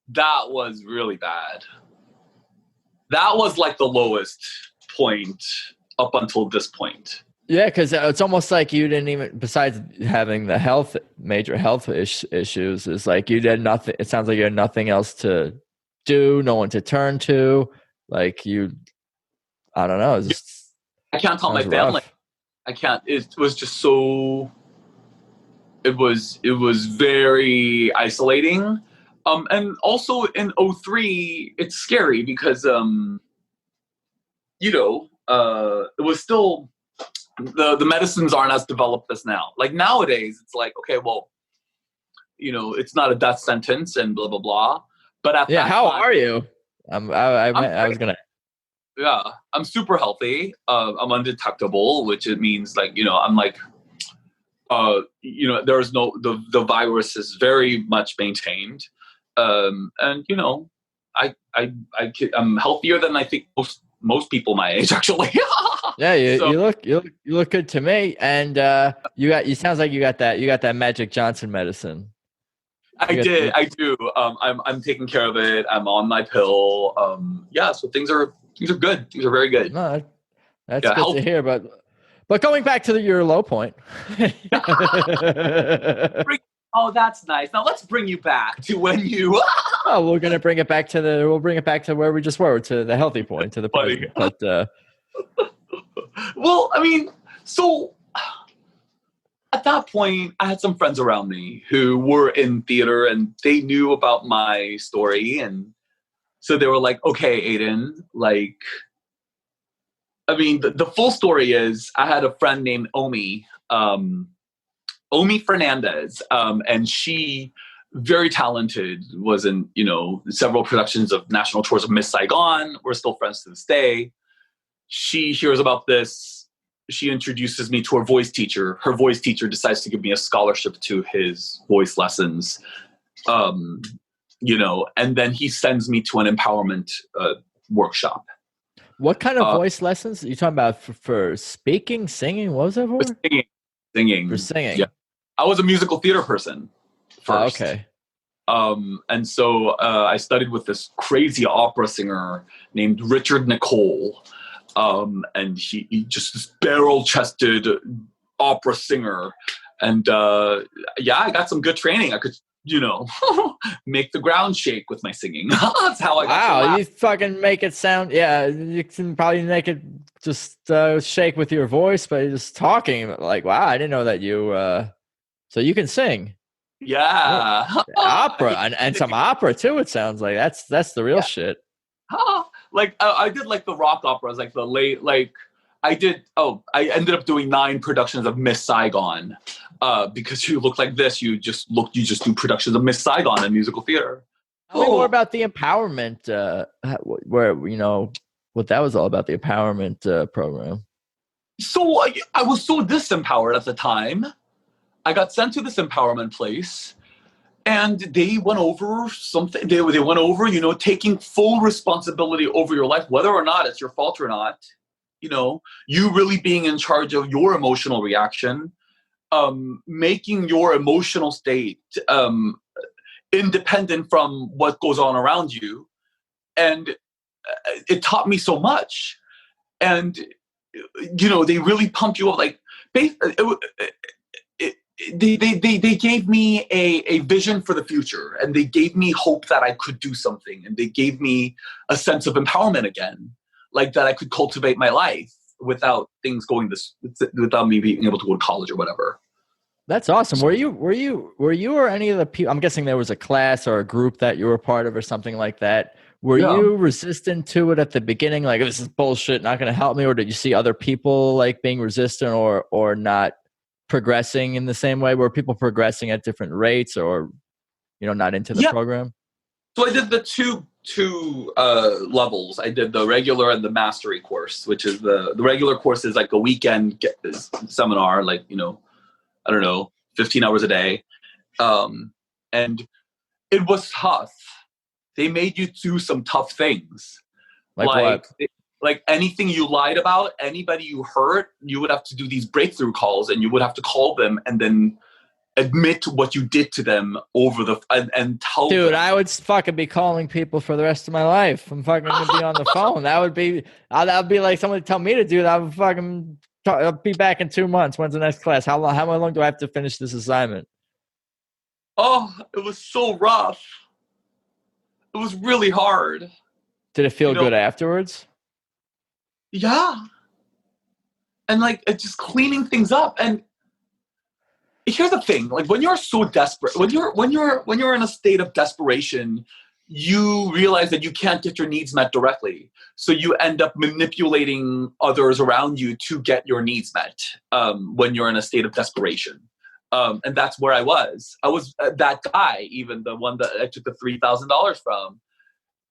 that was really bad. That was like the lowest point up until this point. Yeah, because it's almost like you didn't even, besides having the major health issues, it's like you did nothing. It sounds like you had nothing else to do, no one to turn to. Like I don't know. I can't tell my family. Rough. I can't. It was just so. It was very isolating. And also in 2003, it's scary because, it was still, the medicines aren't as developed as now. Like nowadays, it's like, okay, well, it's not a death sentence and blah, blah, blah. But at that how time, are you? I was going to. Yeah, I'm super healthy. I'm undetectable, which it means like, I'm like, there's the virus is very much maintained. And I'm healthier than I think most people my age, actually. Yeah, So you look good to me, and you sounds like you got that Magic Johnson medicine. I do. I'm taking care of it. I'm on my pill. Yeah, so things are good. Things are very good. No, that's Yeah, good to hear. But going back to your low point. Oh, that's nice. Now let's bring you back to when you. Oh, we'll bring it back to where we just were, to the healthy point, to the Funny. present. But Well, I mean, so at that point, I had some friends around me who were in theater and they knew about my story. And so they were like, okay, Aidan, like, I mean, the full story is I had a friend named Omi Fernandez, and she, very talented, was in, several productions of national tours of Miss Saigon. We're still friends to this day. She hears about this. She introduces me to her voice teacher. Her voice teacher decides to give me a scholarship to his voice lessons, and then he sends me to an empowerment workshop. what kind of voice lessons are you talking about? For speaking, singing? What was that for? Singing. For singing. Yeah. I was a musical theater person first. Oh, okay. And so I studied with this crazy opera singer named Richard Nicole. And he just this barrel-chested opera singer. And I got some good training. I could, make the ground shake with my singing. That's how I got. Wow, you fucking make it sound. Yeah, you can probably make it just shake with your voice, but just talking. Like, wow, I didn't know that you. So you can sing. Yeah, opera and some opera too. It sounds like that's the real shit. Like I did like the rock operas, like the late I ended up doing 9 productions of Miss Saigon, because you look like this. You just do productions of Miss Saigon in musical theater. Tell me more about the empowerment, where what that was all about, the empowerment program. So I was so disempowered at the time. I got sent to this empowerment place, and they went over something. They went over, taking full responsibility over your life, whether or not it's your fault or not. You really being in charge of your emotional reaction, making your emotional state independent from what goes on around you. And it taught me so much. And, they really pump you up. Like, they gave me a vision for the future, and they gave me hope that I could do something. And they gave me a sense of empowerment again, like that I could cultivate my life without things without me being able to go to college or whatever. That's awesome. Were you or any of the people? I'm guessing there was a class or a group that you were part of or something like that. Were you resistant to it at the beginning? Like, this is bullshit, not going to help me? Or did you see other people like being resistant or not progressing in the same way? Were people progressing at different rates, or not into the program? So I did the two levels. I did the regular and the mastery course, which is the regular course is like a weekend seminar, like, I don't know, 15 hours a day. And it was tough. They made you do some tough things. Like what? Like anything you lied about, anybody you hurt, you would have to do these breakthrough calls, and you would have to call them and then admit what you did to them and tell them. Dude, I would fucking be calling people for the rest of my life. I'm fucking gonna be on the phone. That would be like somebody tell me to do that. I'll be back in 2 months. When's the next class? How long do I have to finish this assignment? Oh, it was so rough. It was really hard. Did it feel good afterwards? Yeah. And like, it's just cleaning things up. And here's the thing, like, when you're so desperate, when you're in a state of desperation, you realize that you can't get your needs met directly. So you end up manipulating others around you to get your needs met, when you're in a state of desperation. And that's where I was. I was that guy, even the one that I took the $3,000 from.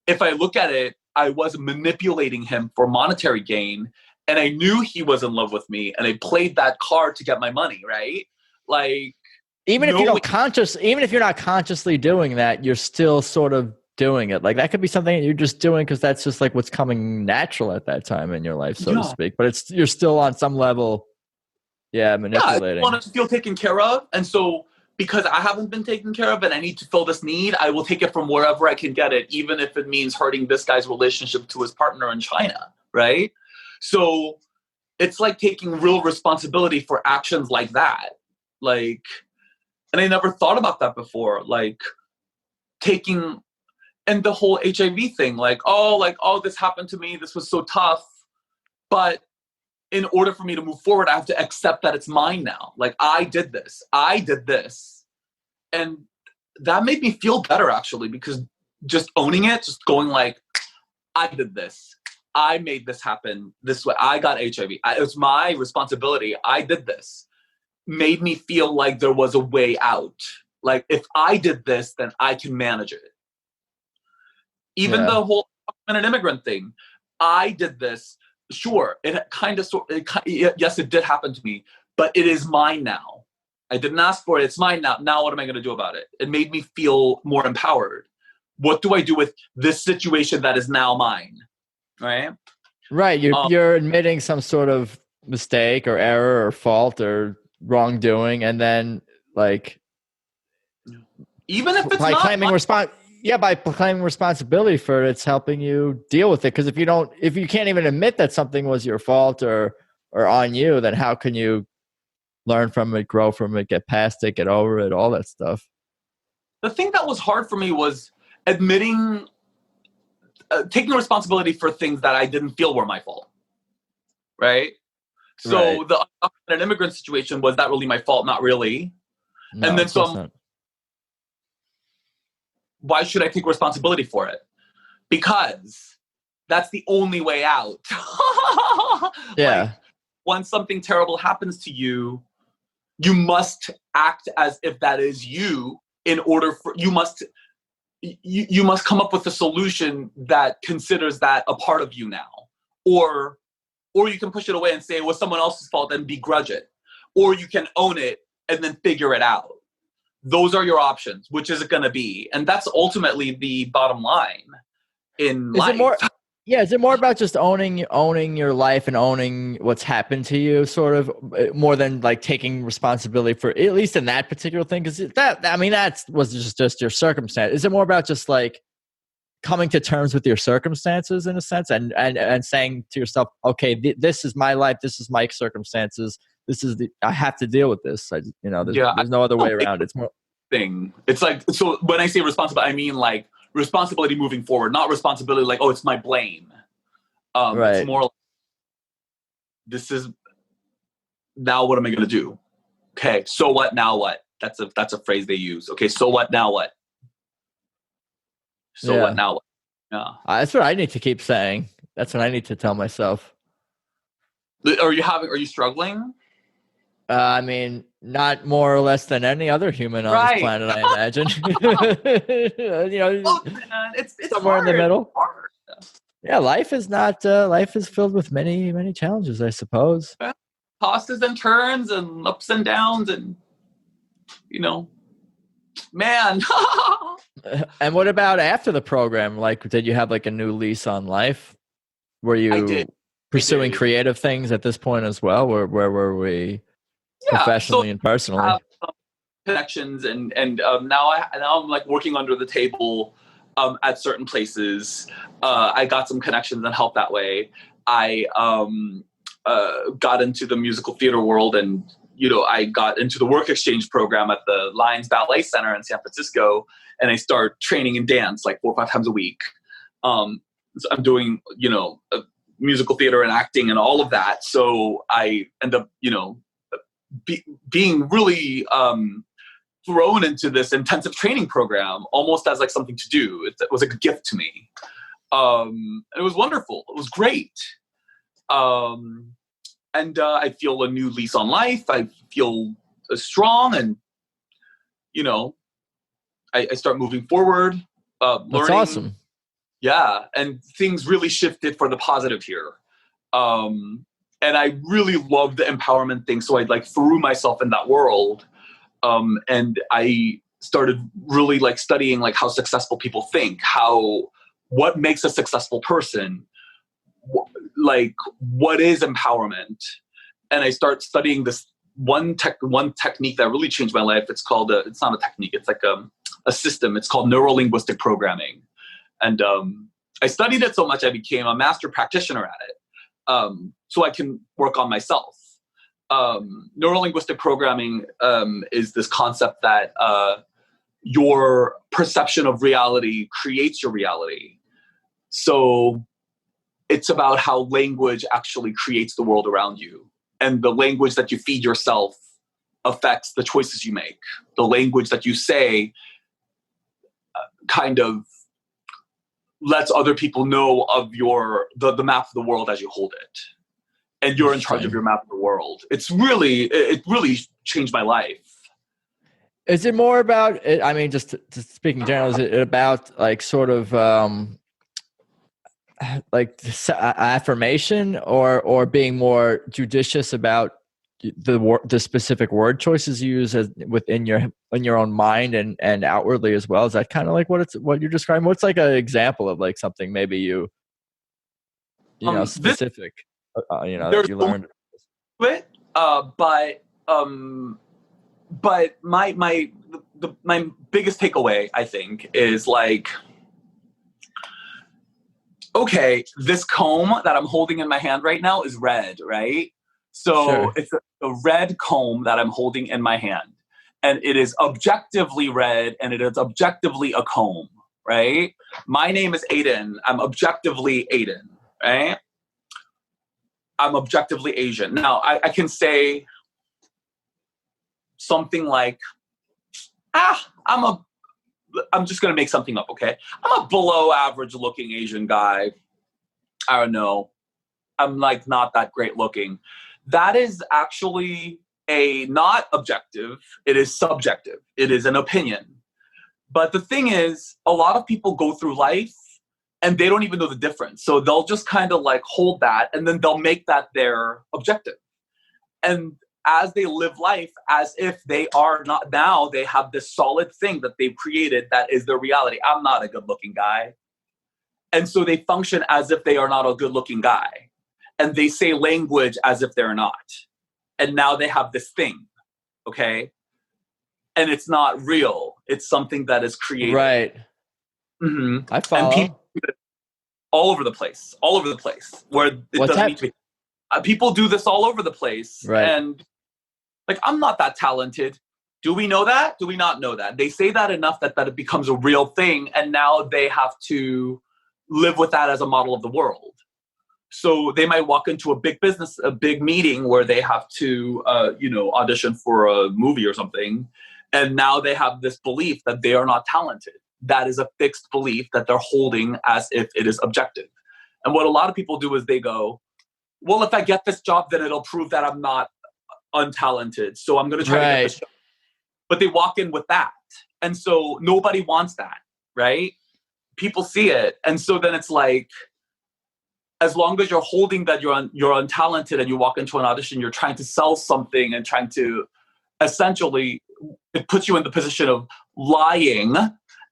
If I look at it, I was manipulating him for monetary gain, and I knew he was in love with me, and I played that card to get my money, right? Like, even if you're not consciously doing that, you're still sort of doing it. Like that could be something that you're just doing because that's just like what's coming natural at that time in your life, so to speak. But you're still on some level, manipulating. I want to feel taken care of, and so because I haven't been taken care of and I need to fill this need, I will take it from wherever I can get it, even if it means hurting this guy's relationship to his partner in China, right? So it's like taking real responsibility for actions like that. Like, and I never thought about that before, like taking, and the whole HIV thing, oh, this happened to me, this was so tough, but in order for me to move forward, I have to accept that it's mine now. Like, I did this. And that made me feel better, actually, because just owning it, just going like, I did this. I made this happen this way. I got HIV. It was my responsibility. I did this. Made me feel like there was a way out. Like, if I did this, then I can manage it. Even the whole immigrant thing. I did this. Sure, yes, it did happen to me, but it is mine now. I didn't ask for it. It's mine now. Now what am I going to do about it? It made me feel more empowered. What do I do with this situation that is now mine? Right? Right. You're admitting some sort of mistake or error or fault or wrongdoing, and then like even if it's by not claiming by claiming responsibility for it, it's helping you deal with it. Because if you can't even admit that something was your fault or on you, then how can you learn from it, grow from it, get past it, get over it, all that stuff? The thing that was hard for me was admitting, taking responsibility for things that I didn't feel were my fault. Right? So the undocumented immigrant situation, was that really my fault? Not really. No, and then why should I take responsibility for it? Because that's the only way out. Yeah. Like, once something terrible happens to you, you must act as if that is you. In order for you must come up with a solution that considers that a part of you now, or you can push it away and say it was someone else's fault and begrudge it, or you can own it and then figure it out. Those are your options. Which is it going to be? And that's ultimately the bottom line in life. Is it more about just owning your life and owning what's happened to you, sort of, more than like taking responsibility for, at least in that particular thing? Because that was just your circumstance. Is it more about just like coming to terms with your circumstances in a sense, and saying to yourself, okay, this is my life, this is my circumstances, I have to deal with this. There's no other way around it. It's more thing. It's like, so when I say responsible, I mean like responsibility moving forward, not responsibility like, oh, it's my blame. It's more like, this is, now what am I going to do? Okay, so what, now what? That's a phrase they use. Okay, so what, now what? So what, now what? Yeah. That's what I need to keep saying. That's what I need to tell myself. Are you struggling? I mean, not more or less than any other human on this planet, I imagine. It's somewhere hard. in the middle. Hard. Yeah, life is not. Life is filled with many, many challenges, I suppose. Tosses and turns and ups and downs, and man. And what about after the program? Like, did you have like a new lease on life? Were you pursuing creative things at this point as well? Where were we? Professionally and personally, I have some connections, and now I'm like working under the table at certain places. I got some connections and help that way. I got into the musical theater world, and I got into the work exchange program at the Lions Ballet Center in San Francisco, and I started training in dance like 4 or 5 times a week. So I'm doing musical theater and acting and all of that. So I end up being really thrown into this intensive training program almost as like something to do. It was like a gift to me. It was wonderful. It was great. And I feel a new lease on life. I feel strong, and I start moving forward, learning. That's awesome. Yeah, and things really shifted for the positive here. And I really loved the empowerment thing. So I like threw myself in that world. And I started really like studying like how successful people think, what makes a successful person, like what is empowerment. And I start studying this one technique that really changed my life. It's called it's not a technique, it's like a system. It's called neuro-linguistic programming. And I studied it so much I became a master practitioner at it, so I can work on myself. Neuro-linguistic programming is this concept that your perception of reality creates your reality. So it's about how language actually creates the world around you. And the language that you feed yourself affects the choices you make. The language that you say kind of lets other people know of the map of the world as you hold it. And you're in charge of your map of the world. It really changed my life. Is it more about, I mean, just speaking general, is it about like sort of like affirmation or being more judicious about the specific word choices you use within your own mind and outwardly as well? Is that kind of like what you're describing? What's like an example of like something maybe you know specific that you learned? But my biggest takeaway, I think, is like, okay, this comb that I'm holding in my hand right now is red, right? So sure. It's a red comb that I'm holding in my hand. And it is objectively red, and it is objectively a comb, right? My name is Aidan. I'm objectively Aidan, right? I'm objectively Asian. Now, I can say something like, I'm just going to make something up, okay? I'm a below average looking Asian guy. I don't know. I'm like not that great looking. That is actually not objective. It is subjective. It is an opinion. But the thing is, a lot of people go through life and they don't even know the difference. So they'll just kind of like hold that, and then they'll make that their objective. And as they live life as if they are not, now they have this solid thing that they've created that is their reality. I'm not a good looking guy. And so they function as if they are not a good looking guy. And they say language as if they're not. And now they have this thing, okay? And it's not real. It's something that is created. Right. Mm-hmm. I follow. And people do it all over the place, where it doesn't need to be. People do this all over the place. Right. And like, I'm not that talented. Do we know that? Do we not know that? They say that enough that it becomes a real thing. And now they have to live with that as a model of the world. So they might walk into a big meeting where they have to, audition for a movie or something. And now they have this belief that they are not talented. That is a fixed belief that they're holding as if it is objective. And what a lot of people do is they go, well, if I get this job, then it'll prove that I'm not untalented. So I'm going to try to get this job. But they walk in with that. And so nobody wants that, right? People see it. And so then it's like, as long as you're holding that you're untalented and you walk into an audition, you're trying to sell something and trying to essentially, it puts you in the position of lying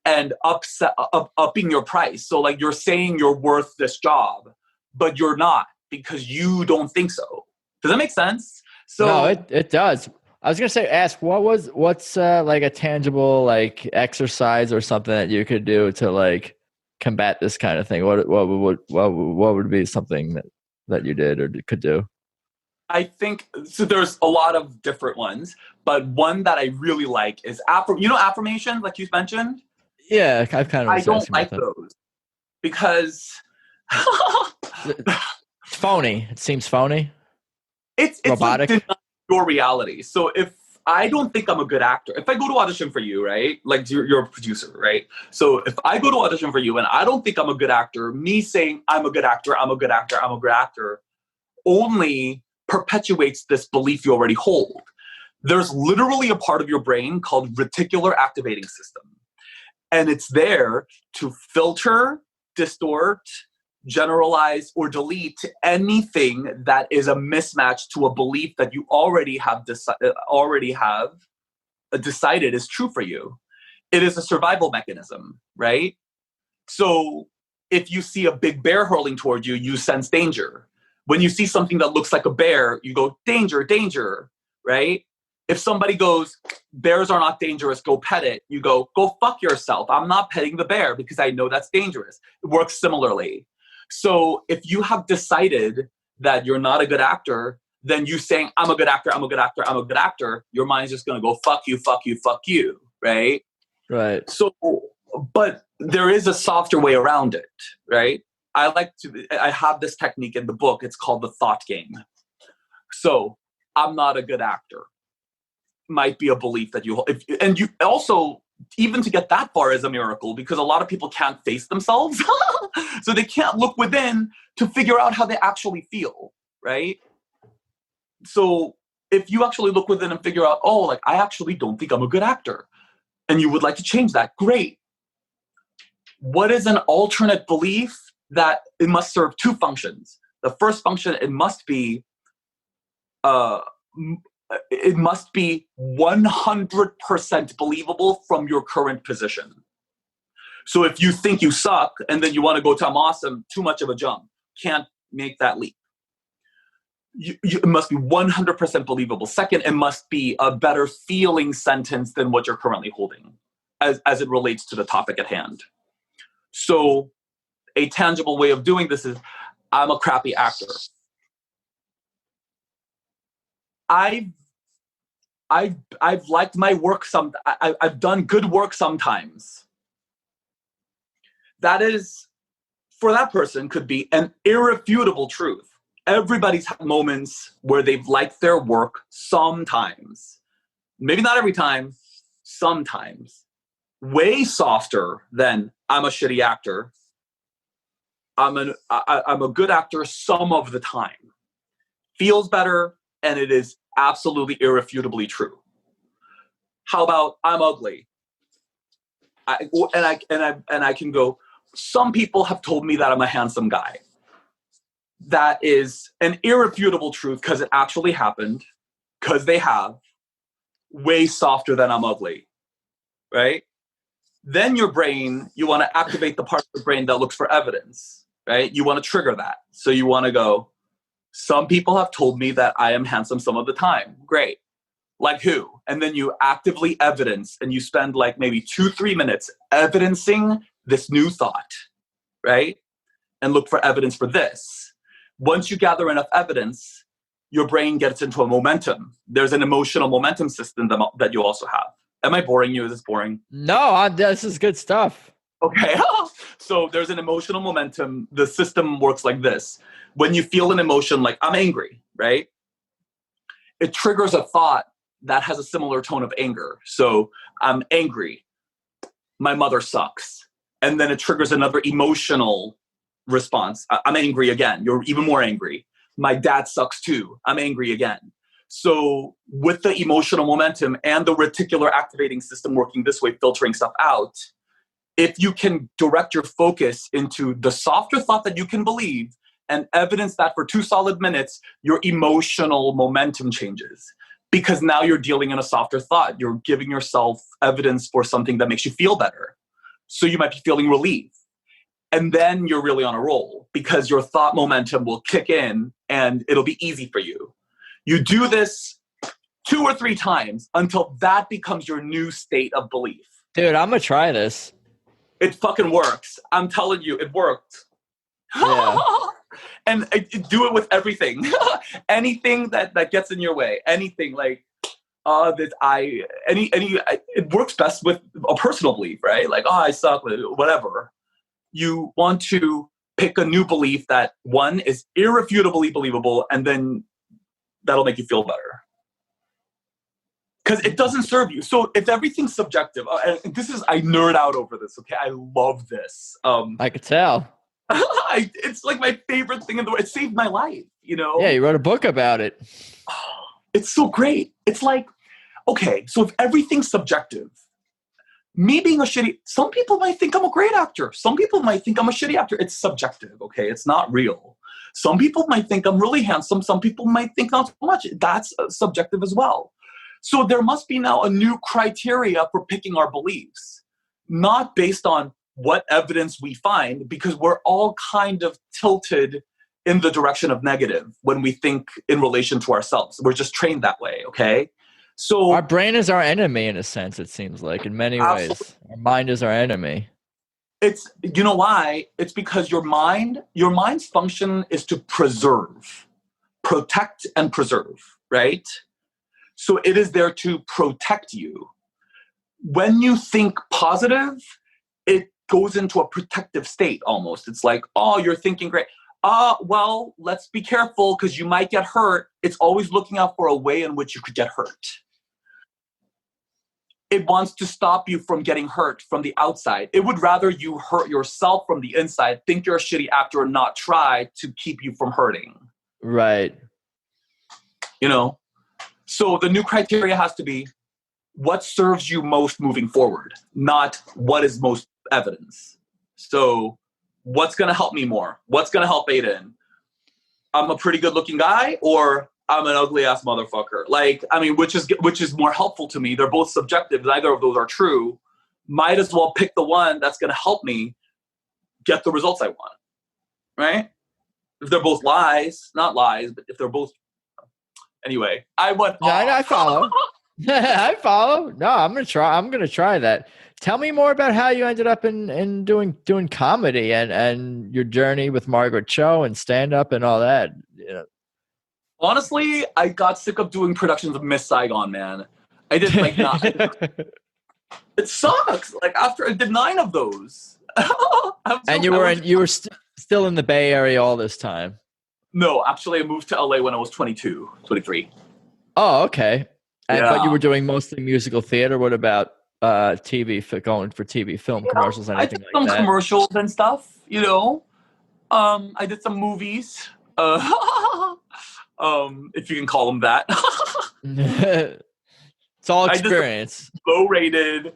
and upping your price. So like you're saying you're worth this job, but you're not because you don't think so. Does that make sense? So no, it does. I was gonna ask what's like a tangible like exercise or something that you could do to like combat this kind of thing. What would be something that you did or could do? I think so. There's a lot of different ones, but one that I really like is affirmations, like you mentioned. Yeah, I've kind of. I don't like those because it's phony. It seems phony. It's robotic. Like your reality. So if I don't think I'm a good actor, if I go to audition for you, right? Like you're a producer, right? So if I go to audition for you and I don't think I'm a good actor, me saying I'm a good actor, only perpetuates this belief you already hold. There's literally a part of your brain called reticular activating system. And it's there to filter, distort, generalize, or delete anything that is a mismatch to a belief that you already have decided is true for you. It is a survival mechanism, right? So if you see a big bear hurling toward you, you sense danger. When you see something that looks like a bear, you go, danger, danger, right? If somebody goes, bears are not dangerous, go pet it, you go fuck yourself. I'm not petting the bear because I know that's dangerous. It works similarly. So if you have decided that you're not a good actor, then you saying, I'm a good actor, I'm a good actor, I'm a good actor, your mind's just going to go, fuck you, fuck you, fuck you, right? Right. So, but there is a softer way around it, right? I have this technique in the book. It's called the thought game. So I'm not a good actor. Might be a belief that and you also, even to get that far is a miracle, because a lot of people can't face themselves. So they can't look within to figure out how they actually feel, right? So if you actually look within and figure out, oh, like, I actually don't think I'm a good actor, and you would like to change that, great. What is an alternate belief? That it must serve two functions. The first function, it must be 100% believable from your current position. So if you think you suck and then you want to go to I'm awesome, too much of a jump. Can't make that leap. It must be 100% believable. Second, it must be a better feeling sentence than what you're currently holding as it relates to the topic at hand. So a tangible way of doing this is, I'm a crappy actor. I've liked my work I've done good work sometimes. That is, for that person, could be an irrefutable truth. Everybody's had moments where they've liked their work sometimes. Maybe not every time, sometimes. Way softer than I'm a shitty actor. I'm a good actor some of the time. Feels better, and it is absolutely irrefutably true. How about I'm ugly? I can go, some people have told me that I'm a handsome guy. That is an irrefutable truth because it actually happened, because they have. Way softer than I'm ugly, right? Then your brain, you want to activate the part of the brain that looks for evidence, right? You want to trigger that. So you want to go, some people have told me that I am handsome some of the time. Great. Like who? And then you actively evidence, and you spend like maybe 2-3 minutes evidencing this new thought, right? And look for evidence for this. Once you gather enough evidence, your brain gets into a momentum. There's an emotional momentum system that you also have. Am I boring you? Is this boring? No, this is good stuff. Okay. So there's an emotional momentum. The system works like this. When you feel an emotion like I'm angry, right? It triggers a thought that has a similar tone of anger. So I'm angry. My mother sucks. And then it triggers another emotional response. I'm angry again. You're even more angry. My dad sucks too. I'm angry again. So with the emotional momentum and the reticular activating system working this way, filtering stuff out, if you can direct your focus into the softer thought that you can believe and evidence that for 2 solid minutes, your emotional momentum changes. Because now you're dealing in a softer thought. You're giving yourself evidence for something that makes you feel better. So you might be feeling relief. And then you're really on a roll because your thought momentum will kick in and it'll be easy for you. You do this 2 or 3 times until that becomes your new state of belief. Dude, I'm going to try this. It fucking works. I'm telling you, it worked. Yeah. And do it with everything. Anything that gets in your way. Anything like it works best with a personal belief, right? Like, oh, I suck, whatever. You want to pick a new belief that, one, is irrefutably believable, and then that'll make you feel better. Because it doesn't serve you. So if everything's subjective, and I nerd out over this, okay? I love this. I could tell. It's like my favorite thing in the world. It saved my life, you know? Yeah, you wrote a book about it. It's so great. It's like, okay, so if everything's subjective, me being some people might think I'm a great actor. Some people might think I'm a shitty actor. It's subjective, okay? It's not real. Some people might think I'm really handsome. Some people might think not so much. That's subjective as well. So there must be now a new criteria for picking our beliefs, not based on what evidence we find, because we're all kind of tilted in the direction of negative when we think in relation to ourselves. We're just trained that way, okay? So Our brain is our enemy in a sense, it seems like, in many absolutely. ways. Our mind is our enemy. It's, you know why? It's because your mind's function is to preserve, protect and preserve, right? So it is there to protect you. When you think positive, it goes into a protective state almost. It's like, oh, you're thinking great. Well, let's be careful because you might get hurt. It's always looking out for a way in which you could get hurt. It wants to stop you from getting hurt from the outside. It would rather you hurt yourself from the inside, think you're a shitty actor and not try to keep you from hurting. Right. You know? So the new criteria has to be what serves you most moving forward, not what is most evidence. So what's going to help me more? What's going to help Aidan? I'm a pretty good looking guy, or I'm an ugly ass motherfucker. Like, I mean, which is more helpful to me? They're both subjective. Neither of those are true. Might as well pick the one that's going to help me get the results I want. Right? If they're both lies, not lies, but if they're both, anyway, I went. Yeah, I follow. I follow. No, I'm gonna try that. Tell me more about how you ended up in doing comedy and your journey with Margaret Cho and stand up and all that. You know. Honestly, I got sick of doing productions of Miss Saigon, man. I did like not. It sucks. Like after I did 9 of those. And you were still in the Bay Area all this time. No, actually, I moved to LA when I was 22, 23. Oh, okay. Yeah. But you were doing mostly musical theater. What about TV, going for TV, film commercials, anything like that? I did some commercials and stuff, you know. I did some movies. If you can call them that. It's all experience. Low rated.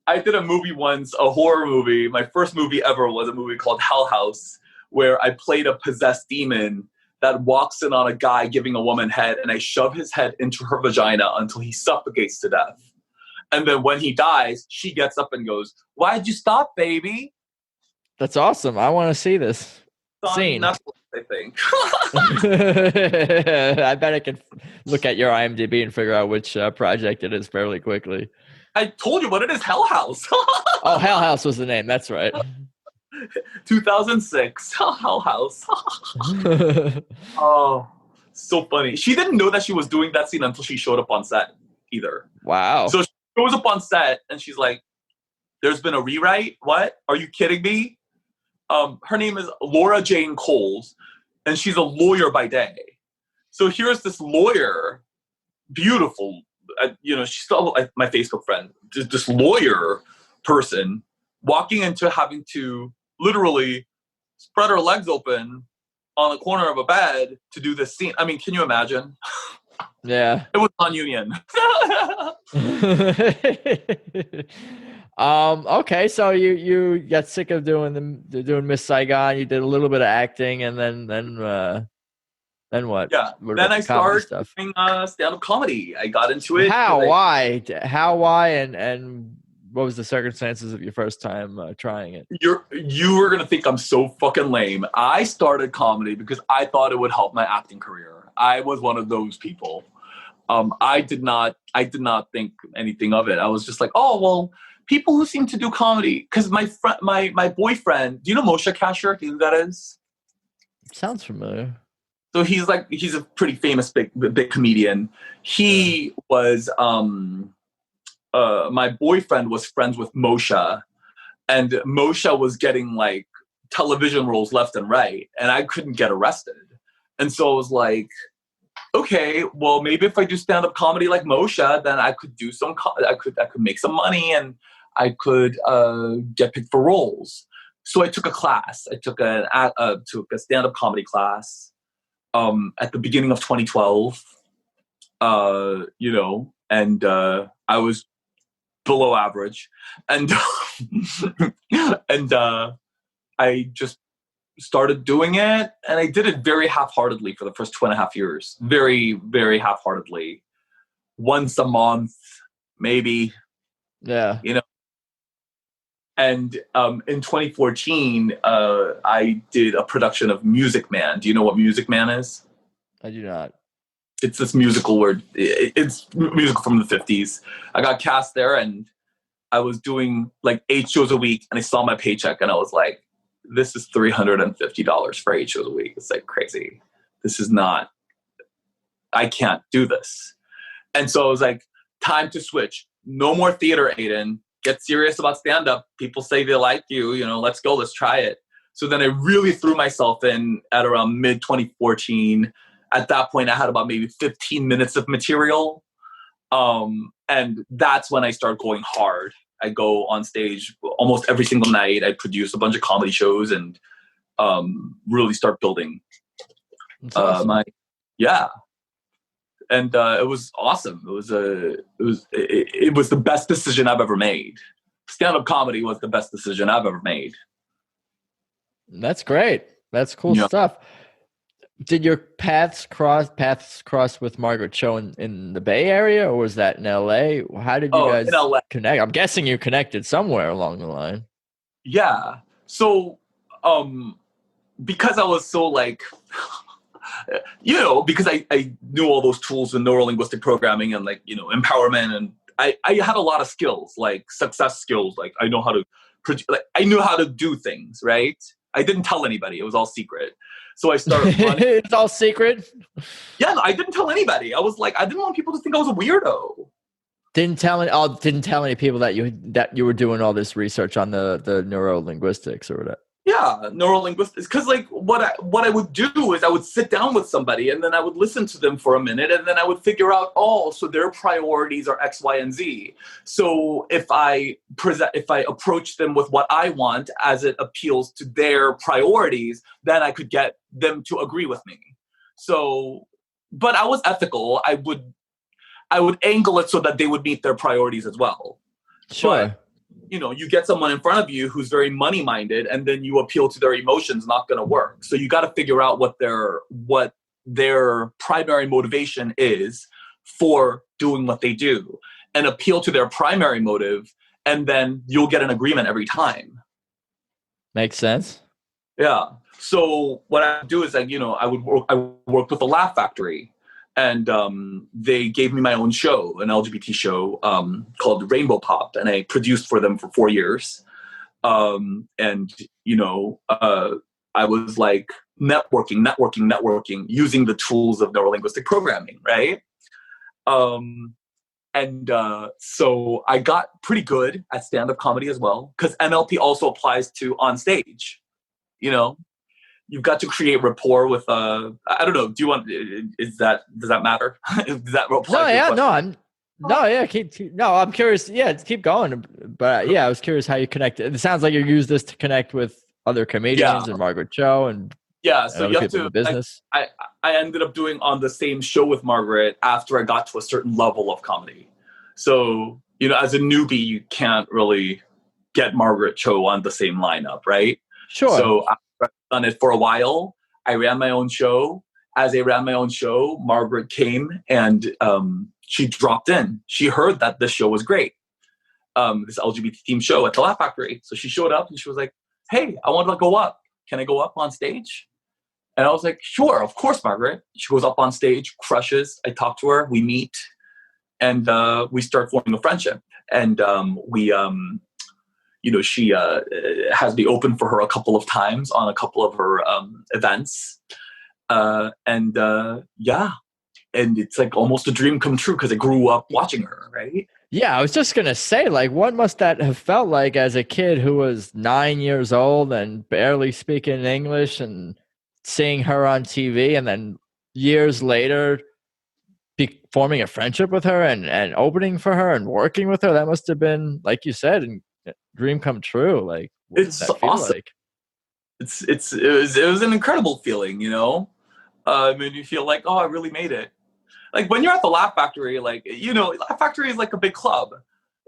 I did a movie once, a horror movie. My first movie ever was a movie called Hell House, where I played a possessed demon that walks in on a guy giving a woman head, and I shove his head into her vagina until he suffocates to death. And then when he dies, she gets up and goes, "Why'd you stop, baby?" That's awesome. I want to see this scene. That's what I think. I bet I can look at your IMDb and figure out which project it is fairly quickly. I told you what it is, Hell House. Oh, Hell House was the name. That's right. 2006, Hell House. Oh, so funny. She didn't know that she was doing that scene until she showed up on set either. Wow. So she shows up on set and she's like, "There's been a rewrite? What? Are you kidding me?" Her name is Laura Jane Coles, and she's a lawyer by day. So here's this lawyer, beautiful, she's still my Facebook friend, this lawyer person walking into having to literally spread her legs open on the corner of a bed to do this scene. I mean, can you imagine? Yeah. It was non-union. Okay, so you got sick of doing Miss Saigon. You did a little bit of acting, and then what? Yeah. What then I started stuff? doing stand-up comedy. I got into it. How? Why? And what was the circumstances of your first time trying it? You were gonna think I'm so fucking lame. I started comedy because I thought it would help my acting career. I was one of those people. I did not think anything of it. I was just like, oh well, people who seem to do comedy. Because my boyfriend, do you know Moshe Kasher? Do you know who that is? Sounds familiar. So he's a pretty famous big comedian. He was my boyfriend was friends with Moshe, and Moshe was getting like television roles left and right, and I couldn't get arrested. And so I was like, okay, well maybe if I do stand-up comedy like Moshe, then I could do I could make some money and I could get picked for roles. So I took a class. I took a stand-up comedy class at the beginning of 2012. And I was below average, and and I just started doing it, and I did it very half-heartedly for the first 2.5 years. Very, very half-heartedly. once a month, maybe, Yeah. you know. And in 2014, I did a production of Music Man. Do you know what Music Man is? I do not. It's this musical where it's musical from the 50s. I got cast there, and I was doing like 8 shows a week, and I saw my paycheck, and I was like, this is $350 for 8 shows a week. It's like crazy. This is not, I can't do this. And so I was like, time to switch. No more theater, Aidan. Get serious about stand-up. People say they like you, let's go, let's try it. So then I really threw myself in at around mid 2014. At that point, I had about maybe 15 minutes of material. And that's when I start going hard. I go on stage almost every single night. I produce a bunch of comedy shows and really start building. That's awesome. And it was awesome. It was the best decision I've ever made. Stand-up comedy was the best decision I've ever made. That's great. That's cool stuff. Did your paths cross with Margaret Cho in the Bay Area, or was that in LA? How did you guys connect? I'm guessing you connected somewhere along the line. Yeah. So, because I was so like, because I knew all those tools in neuro-linguistic programming and like, empowerment, and I had a lot of skills, like success skills. Like I know how to I knew how to do things, right? I didn't tell anybody. It was all secret. So I started running. It's all secret? Yeah, no, I didn't tell anybody. I was like, I didn't want people to think I was a weirdo. Didn't tell any people that you were doing all this research on the neuro-linguistics or whatever. Yeah, neuro-linguistics. Because like what I would do is I would sit down with somebody and then I would listen to them for a minute and then I would figure out, so their priorities are X, Y, and Z. So if I approach them with what I want as it appeals to their priorities, then I could get them to agree with me. So, but I was ethical. I would angle it so that they would meet their priorities as well. Sure. But, you get someone in front of you who's very money minded and then you appeal to their emotions, not going to work. So you got to figure out what their primary motivation is for doing what they do and appeal to their primary motive. And then you'll get an agreement every time. Makes sense. Yeah. So what I do is I worked with the Laugh Factory. And they gave me my own show, an LGBT show called Rainbow Pop, and I produced for them for 4 years. I was like networking, using the tools of neurolinguistic programming, right? So I got pretty good at stand-up comedy as well, because NLP also applies to on stage, You've got to create rapport with, I don't know. Does that matter? Does that I'm curious. Yeah, keep going. But I was curious how you connected. It sounds like you use this to connect with other comedians and Margaret Cho and so you have to, in the business. I ended up doing on the same show with Margaret after I got to a certain level of comedy. So, as a newbie, you can't really get Margaret Cho on the same lineup, right? Sure. So I've done it for a while. I ran my own show. As I ran my own show, Margaret came and she dropped in. She heard that this show was great, this LGBT themed show at the Laugh Factory. So she showed up and she was like, hey, I want to go up. Can I go up on stage? And I was like, sure, of course, Margaret. She goes up on stage, crushes. I talk to her, we meet, and we start forming a friendship. And she has me open for her a couple of times on a couple of her events. And it's like almost a dream come true because I grew up watching her, right? Yeah, I was just going to say, like, what must that have felt like as a kid who was 9 years old and barely speaking English and seeing her on TV and then years later forming a friendship with her and opening for her and working with her? That must have been, like you said, a dream come true. Like, what it's does that feel awesome. like? It was an incredible feeling, you feel like, oh, I really made it. Like when you're at the Laugh Factory, like, Laugh Factory is like a big club,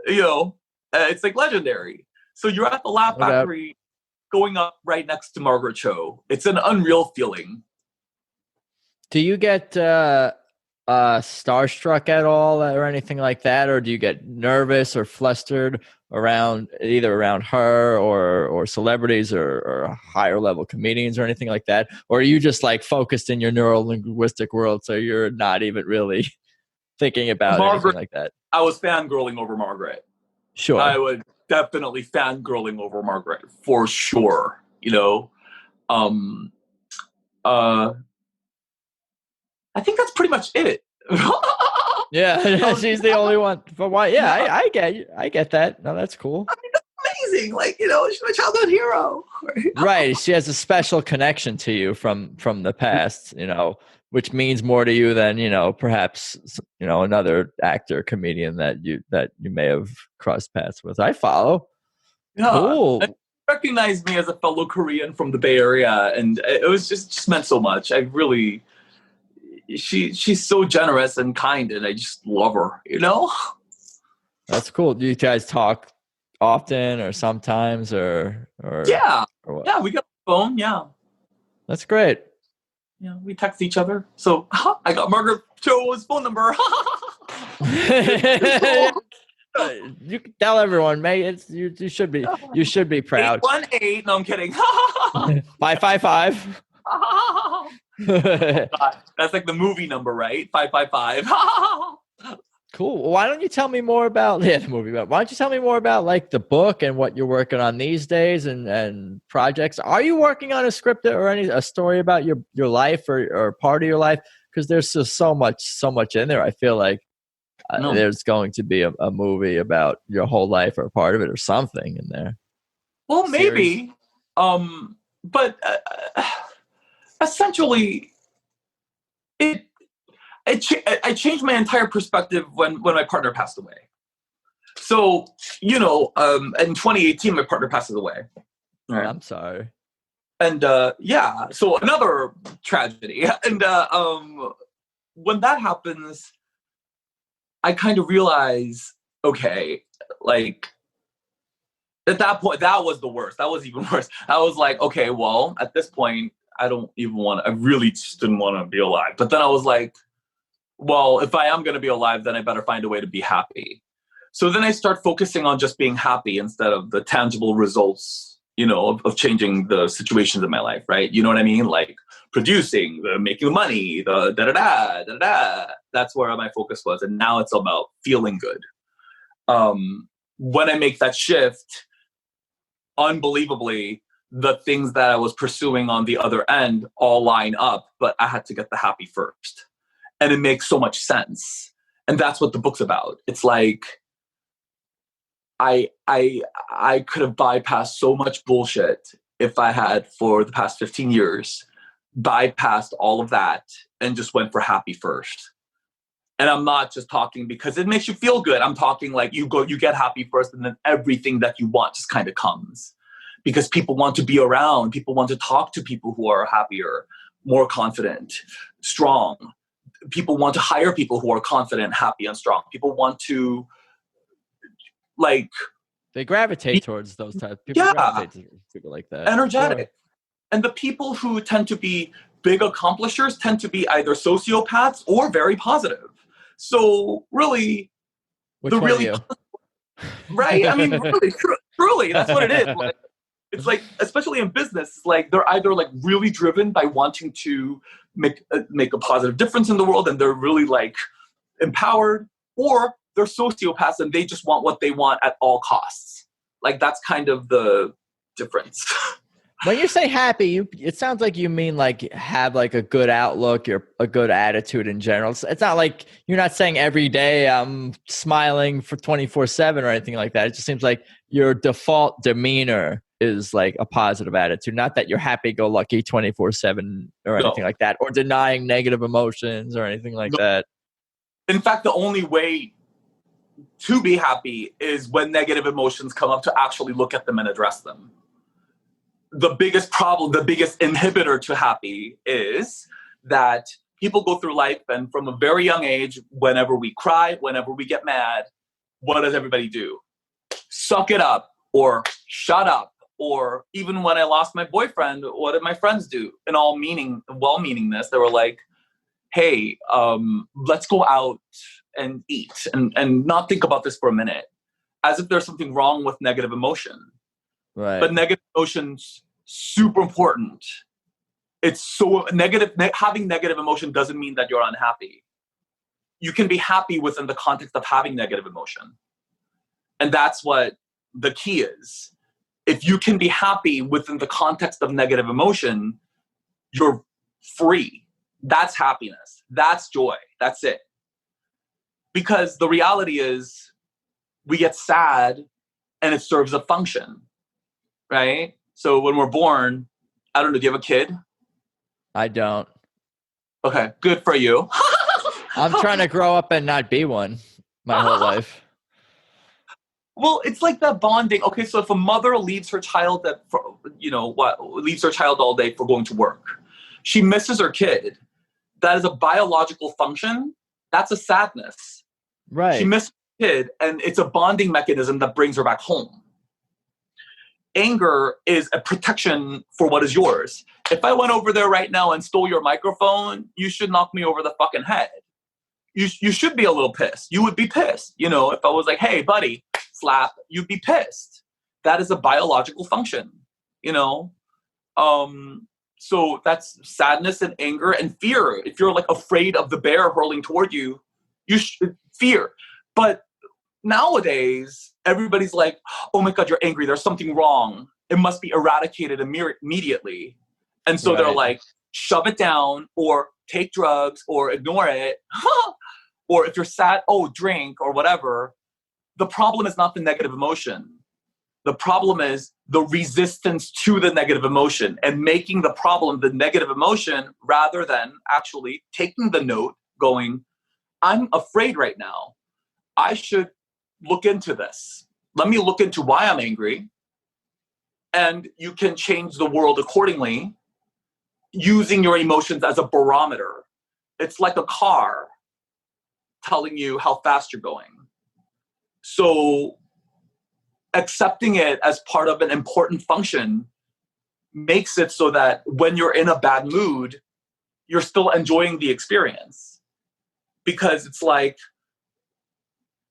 it's like legendary. So you're at the Laugh Factory going up right next to Margaret Cho. It's an unreal feeling. Do you get starstruck at all or anything like that, or do you get nervous or flustered around either around her or celebrities or higher level comedians or anything like that, or are you just like focused in your neuro linguistic world, so you're not even really thinking about anything Margaret, like that? I was fangirling over Margaret. Sure. I would definitely fangirling over Margaret for sure. Um, uh, I think that's pretty much it. Yeah, she's the only one. But why? Yeah, Yeah. I get that. No, that's cool. Amazing. Like, she's my childhood hero. Right. She has a special connection to you from the past, which means more to you than, perhaps, another actor, comedian that you may have crossed paths with. I follow. Yeah. Cool. And recognized me as a fellow Korean from the Bay Area, and it was just meant so much. I really, she's so generous and kind, and I just love her, That's cool. Do you guys talk often or sometimes or Yeah. or what? Yeah, we got a phone, yeah. That's great. Yeah, we text each other. So I got Margaret Cho's phone number. You can tell everyone, mate. You should be proud. 818. No, I'm kidding. 555. That's like the movie number, right? 555. Cool. Why don't you tell me more about the movie? But why don't you tell me more about like the book and what you're working on these days and projects? Are you working on a script or a story about your life or part of your life? Because there's just so much in there. I feel like there's going to be a movie about your whole life or part of it or something in there. Well, maybe. But essentially, I changed my entire perspective when my partner passed away. So, in 2018, my partner passes away. Right. I'm sorry. And so another tragedy. And when that happens, I kind of realize, okay, like at that point, that was the worst. That was even worse. I was like, okay, well, at this point, I really just didn't want to be alive. But then I was like, well, if I am going to be alive, then I better find a way to be happy. So then I start focusing on just being happy instead of the tangible results, of changing the situations in my life, right? You know what I mean? Like producing, making money, the da-da-da. That's where my focus was. And now it's about feeling good. When I make that shift, unbelievably, the things that I was pursuing on the other end all line up, but I had to get the happy first. And it makes so much sense. And that's what the book's about. It's like, I could have bypassed so much bullshit if I had, for the past 15 years, bypassed all of that and just went for happy first. And I'm not just talking because it makes you feel good. I'm talking like you get happy first, and then everything that you want just kind of comes. Because people want to be around. People want to talk to people who are happier, more confident, strong. People want to hire people who are confident, happy, and strong. People want to, they gravitate towards those types. People gravitate to people like that. Energetic. Sure. And the people who tend to be big accomplishers tend to be either sociopaths or very positive. So really, which one are you? Right? I mean, really, truly, that's what it is. It's like, especially in business, like they're either like really driven by wanting to make a positive difference in the world, and they're really like empowered, or they're sociopaths and they just want what they want at all costs. Like that's kind of the difference. When you say happy, it sounds like you mean like have like a good outlook, a good attitude in general. It's not like you're not saying every day I'm smiling for 24/7 or anything like that. It just seems like your default demeanor is like a positive attitude. Not that you're happy-go-lucky 24/7 or anything like that, or denying negative emotions or anything like that. In fact, the only way to be happy is when negative emotions come up, to actually look at them and address them. The biggest problem, the biggest inhibitor to happy is that people go through life, and from a very young age, whenever we cry, whenever we get mad, what does everybody do? Suck it up, or shut up. Or even when I lost my boyfriend, what did my friends do? In all well-meaningness, they were like, hey, let's go out and eat and not think about this for a minute, as if there's something wrong with negative emotion. Right. But negative emotion's super important. It's so negative. Having negative emotion doesn't mean that you're unhappy. You can be happy within the context of having negative emotion. And that's what the key is. If you can be happy within the context of negative emotion, you're free. That's happiness. That's joy. That's it. Because the reality is we get sad and it serves a function, right? So when we're born, I don't know, do you have a kid? I don't. Okay, good for you. I'm trying to grow up and not be one my whole life. Well, it's like that bonding. Okay, so if a mother leaves her child leaves her child all day for going to work, she misses her kid. That is a biological function. That's a sadness. Right. She misses her kid, and it's a bonding mechanism that brings her back home. Anger is a protection for what is yours. If I went over there right now and stole your microphone, you should knock me over the fucking head. You should be a little pissed. You would be pissed. If I was like, hey, buddy, slap, you'd be pissed. That is a biological function, So that's sadness and anger and fear. If you're like afraid of the bear hurling toward you, you should fear. But nowadays, everybody's like, oh my God, you're angry. There's something wrong. It must be eradicated immediately. And so they're like, shove it down or take drugs or ignore it. Or if you're sad, drink or whatever. The problem is not the negative emotion. The problem is the resistance to the negative emotion and making the problem the negative emotion rather than actually taking the note going, I'm afraid right now. I should look into this. Let me look into why I'm angry. And you can change the world accordingly using your emotions as a barometer. It's like a car telling you how fast you're going. So accepting it as part of an important function makes it so that when you're in a bad mood, you're still enjoying the experience. Because it's like,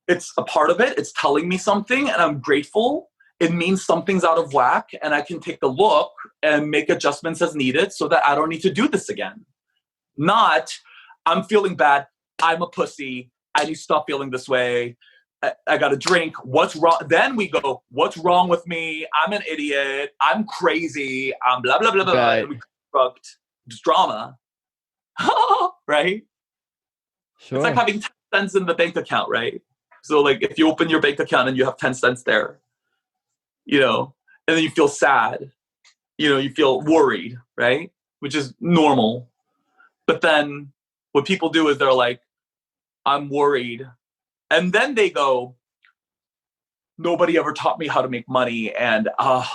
it's a part of it. It's telling me something and I'm grateful. It means something's out of whack and I can take a look and make adjustments as needed so that I don't need to do this again. Not, I'm feeling bad. I'm a pussy. I need to stop feeling this way. I got to drink. What's wrong? Then we go, what's wrong with me? I'm an idiot. I'm crazy. I'm blah, blah, blah, blah. Right. And we construct just drama. Right? Sure. It's like having 10 cents in the bank account, right? So like if you open your bank account and you have 10 cents there, and then you feel sad, you feel worried, right? Which is normal. But then what people do is they're like, I'm worried. And then they go, nobody ever taught me how to make money and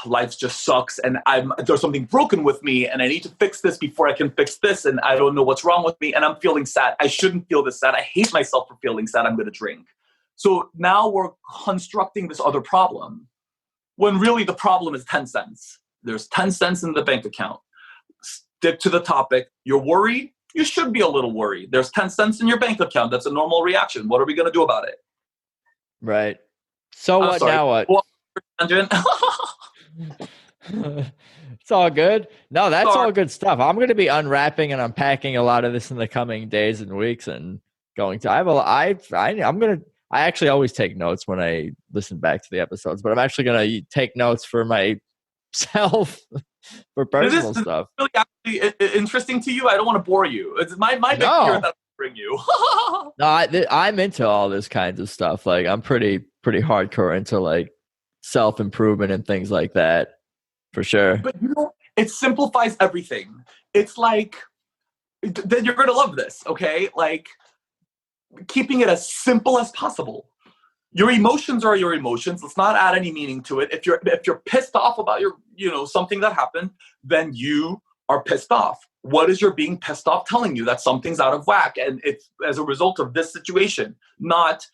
life just sucks and there's something broken with me and I need to fix this before I can fix this and I don't know what's wrong with me and I'm feeling sad. I shouldn't feel this sad. I hate myself for feeling sad. I'm going to drink. So now we're constructing this other problem when really the problem is 10 cents. There's 10 cents in the bank account. Stick to the topic. You're worried? You should be a little worried. There's 10 cents in your bank account. That's a normal reaction. What are we going to do about it? Right. So what sorry. now what? Well, it's all good. No, that's all good stuff. I'm going to be unwrapping and unpacking a lot of this in the coming days and weeks and going to, I actually always take notes when I listen back to the episodes, but I'm actually going to take notes for myself for personal stuff. Really actually interesting to you. I don't want to bore you. It's my big fear that I bring you. No, I'm into all this kinds of stuff. Like I'm pretty hardcore into like self-improvement and things like that for sure. But it simplifies everything. It's like, then you're going to love this. Okay. Like keeping it as simple as possible. Your emotions are your emotions. Let's not add any meaning to it. If you're pissed off about something that happened, then you are pissed off. What is your being pissed off telling you? That something's out of whack and it's as a result of this situation, not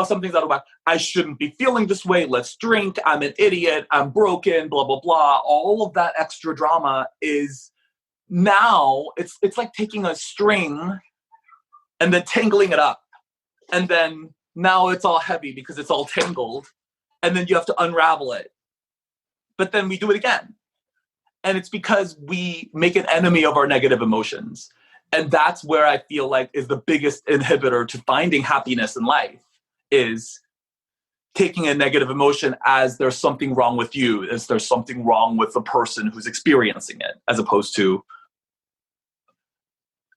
something's out of whack. I shouldn't be feeling this way. Let's drink. I'm an idiot. I'm broken, blah, blah, blah. All of that extra drama is now it's like taking a string and then tangling it up. And then now it's all heavy because it's all tangled. And then you have to unravel it. But then we do it again. And it's because we make an enemy of our negative emotions. And that's where I feel like is the biggest inhibitor to finding happiness in life, is taking a negative emotion as there's something wrong with you, as there's something wrong with the person who's experiencing it, as opposed to,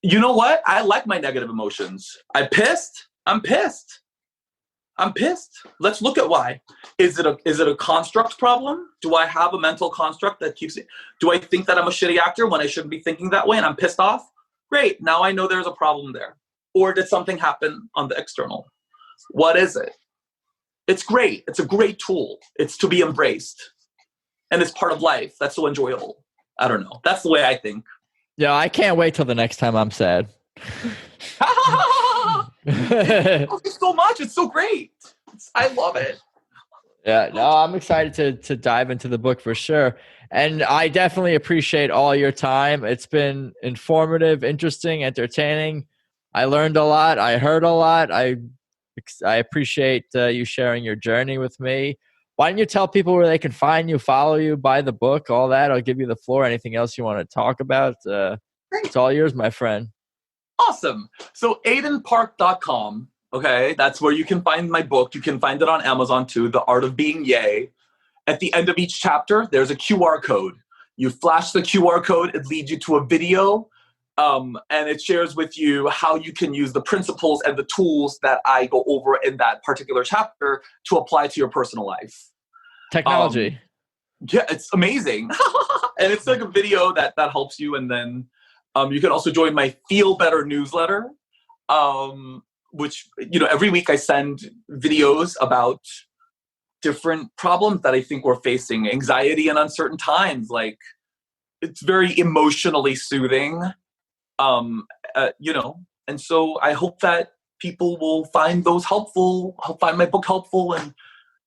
you know what? I like my negative emotions. I'm pissed. I'm pissed. Let's look at why. Is it a construct problem? Do I have a mental construct that keeps it? Do I think that I'm a shitty actor when I shouldn't be thinking that way and I'm pissed off? Great. Now I know there's a problem there. Or did something happen on the external? What is it? It's great. It's a great tool. It's to be embraced. And it's part of life. That's so enjoyable. I don't know. That's the way I think. Yeah, I can't wait till the next time I'm sad. Thank you so much. It's so great. I love it. Yeah, no, I'm excited to dive into the book for sure. And I definitely appreciate all your time. It's been informative, interesting, entertaining. I learned a lot. I heard a lot. I appreciate you sharing your journey with me. Why don't you tell people where they can find you, follow you, buy the book, all that? I'll give you the floor. Anything else you want to talk about? It's all yours, my friend. Awesome. So aidanpark.com. Okay, that's where you can find my book. You can find it on Amazon too, The Art of Being Yay. At the end of each chapter, there's a QR code. You flash the QR code, it leads you to a video, and it shares with you how you can use the principles and the tools that I go over in that particular chapter to apply to your personal life. Technology. Yeah, it's amazing. And it's like a video that helps you. And then you can also join my Feel Better newsletter, which, every week I send videos about different problems that I think we're facing, anxiety in uncertain times. Like, it's very emotionally soothing, and so I hope that people will find those helpful, find my book helpful, and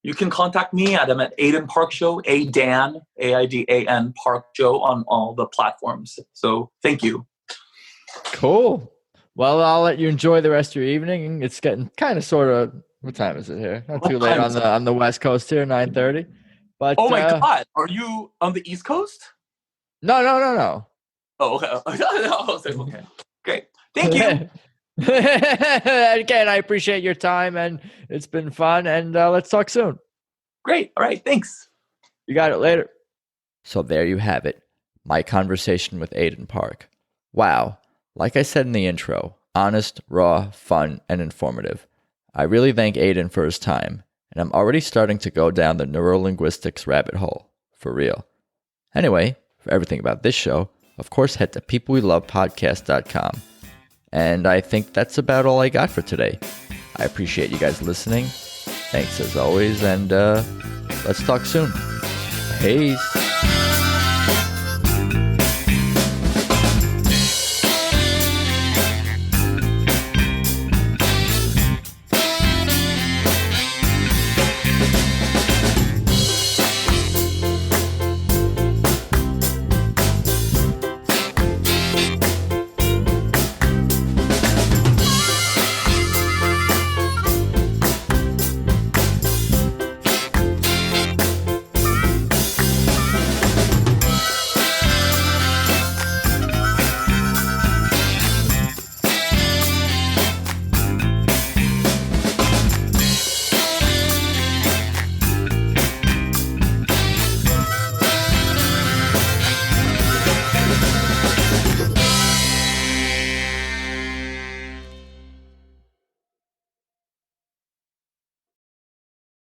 you can contact me at Aidan Park Show, Aidan, Aidan Park Show on all the platforms. So thank you. Cool. Well, I'll let you enjoy the rest of your evening. It's getting kind of sort of, what time is it here? Not too late on the West Coast here, 9:30. But oh my God, are you on the East Coast? No. Oh, okay. Okay. Great. Thank you. Again, I appreciate your time, and it's been fun, and let's talk soon. Great. All right. Thanks. You got it. Later. So there you have it. My conversation with Aidan Park. Wow. Like I said in the intro, honest, raw, fun, and informative. I really thank Aidan for his time, and I'm already starting to go down the neurolinguistics rabbit hole. For real. Anyway, for everything about this show, of course, head to peoplewelovepodcast.com. And I think that's about all I got for today. I appreciate you guys listening. Thanks as always, and let's talk soon. Peace.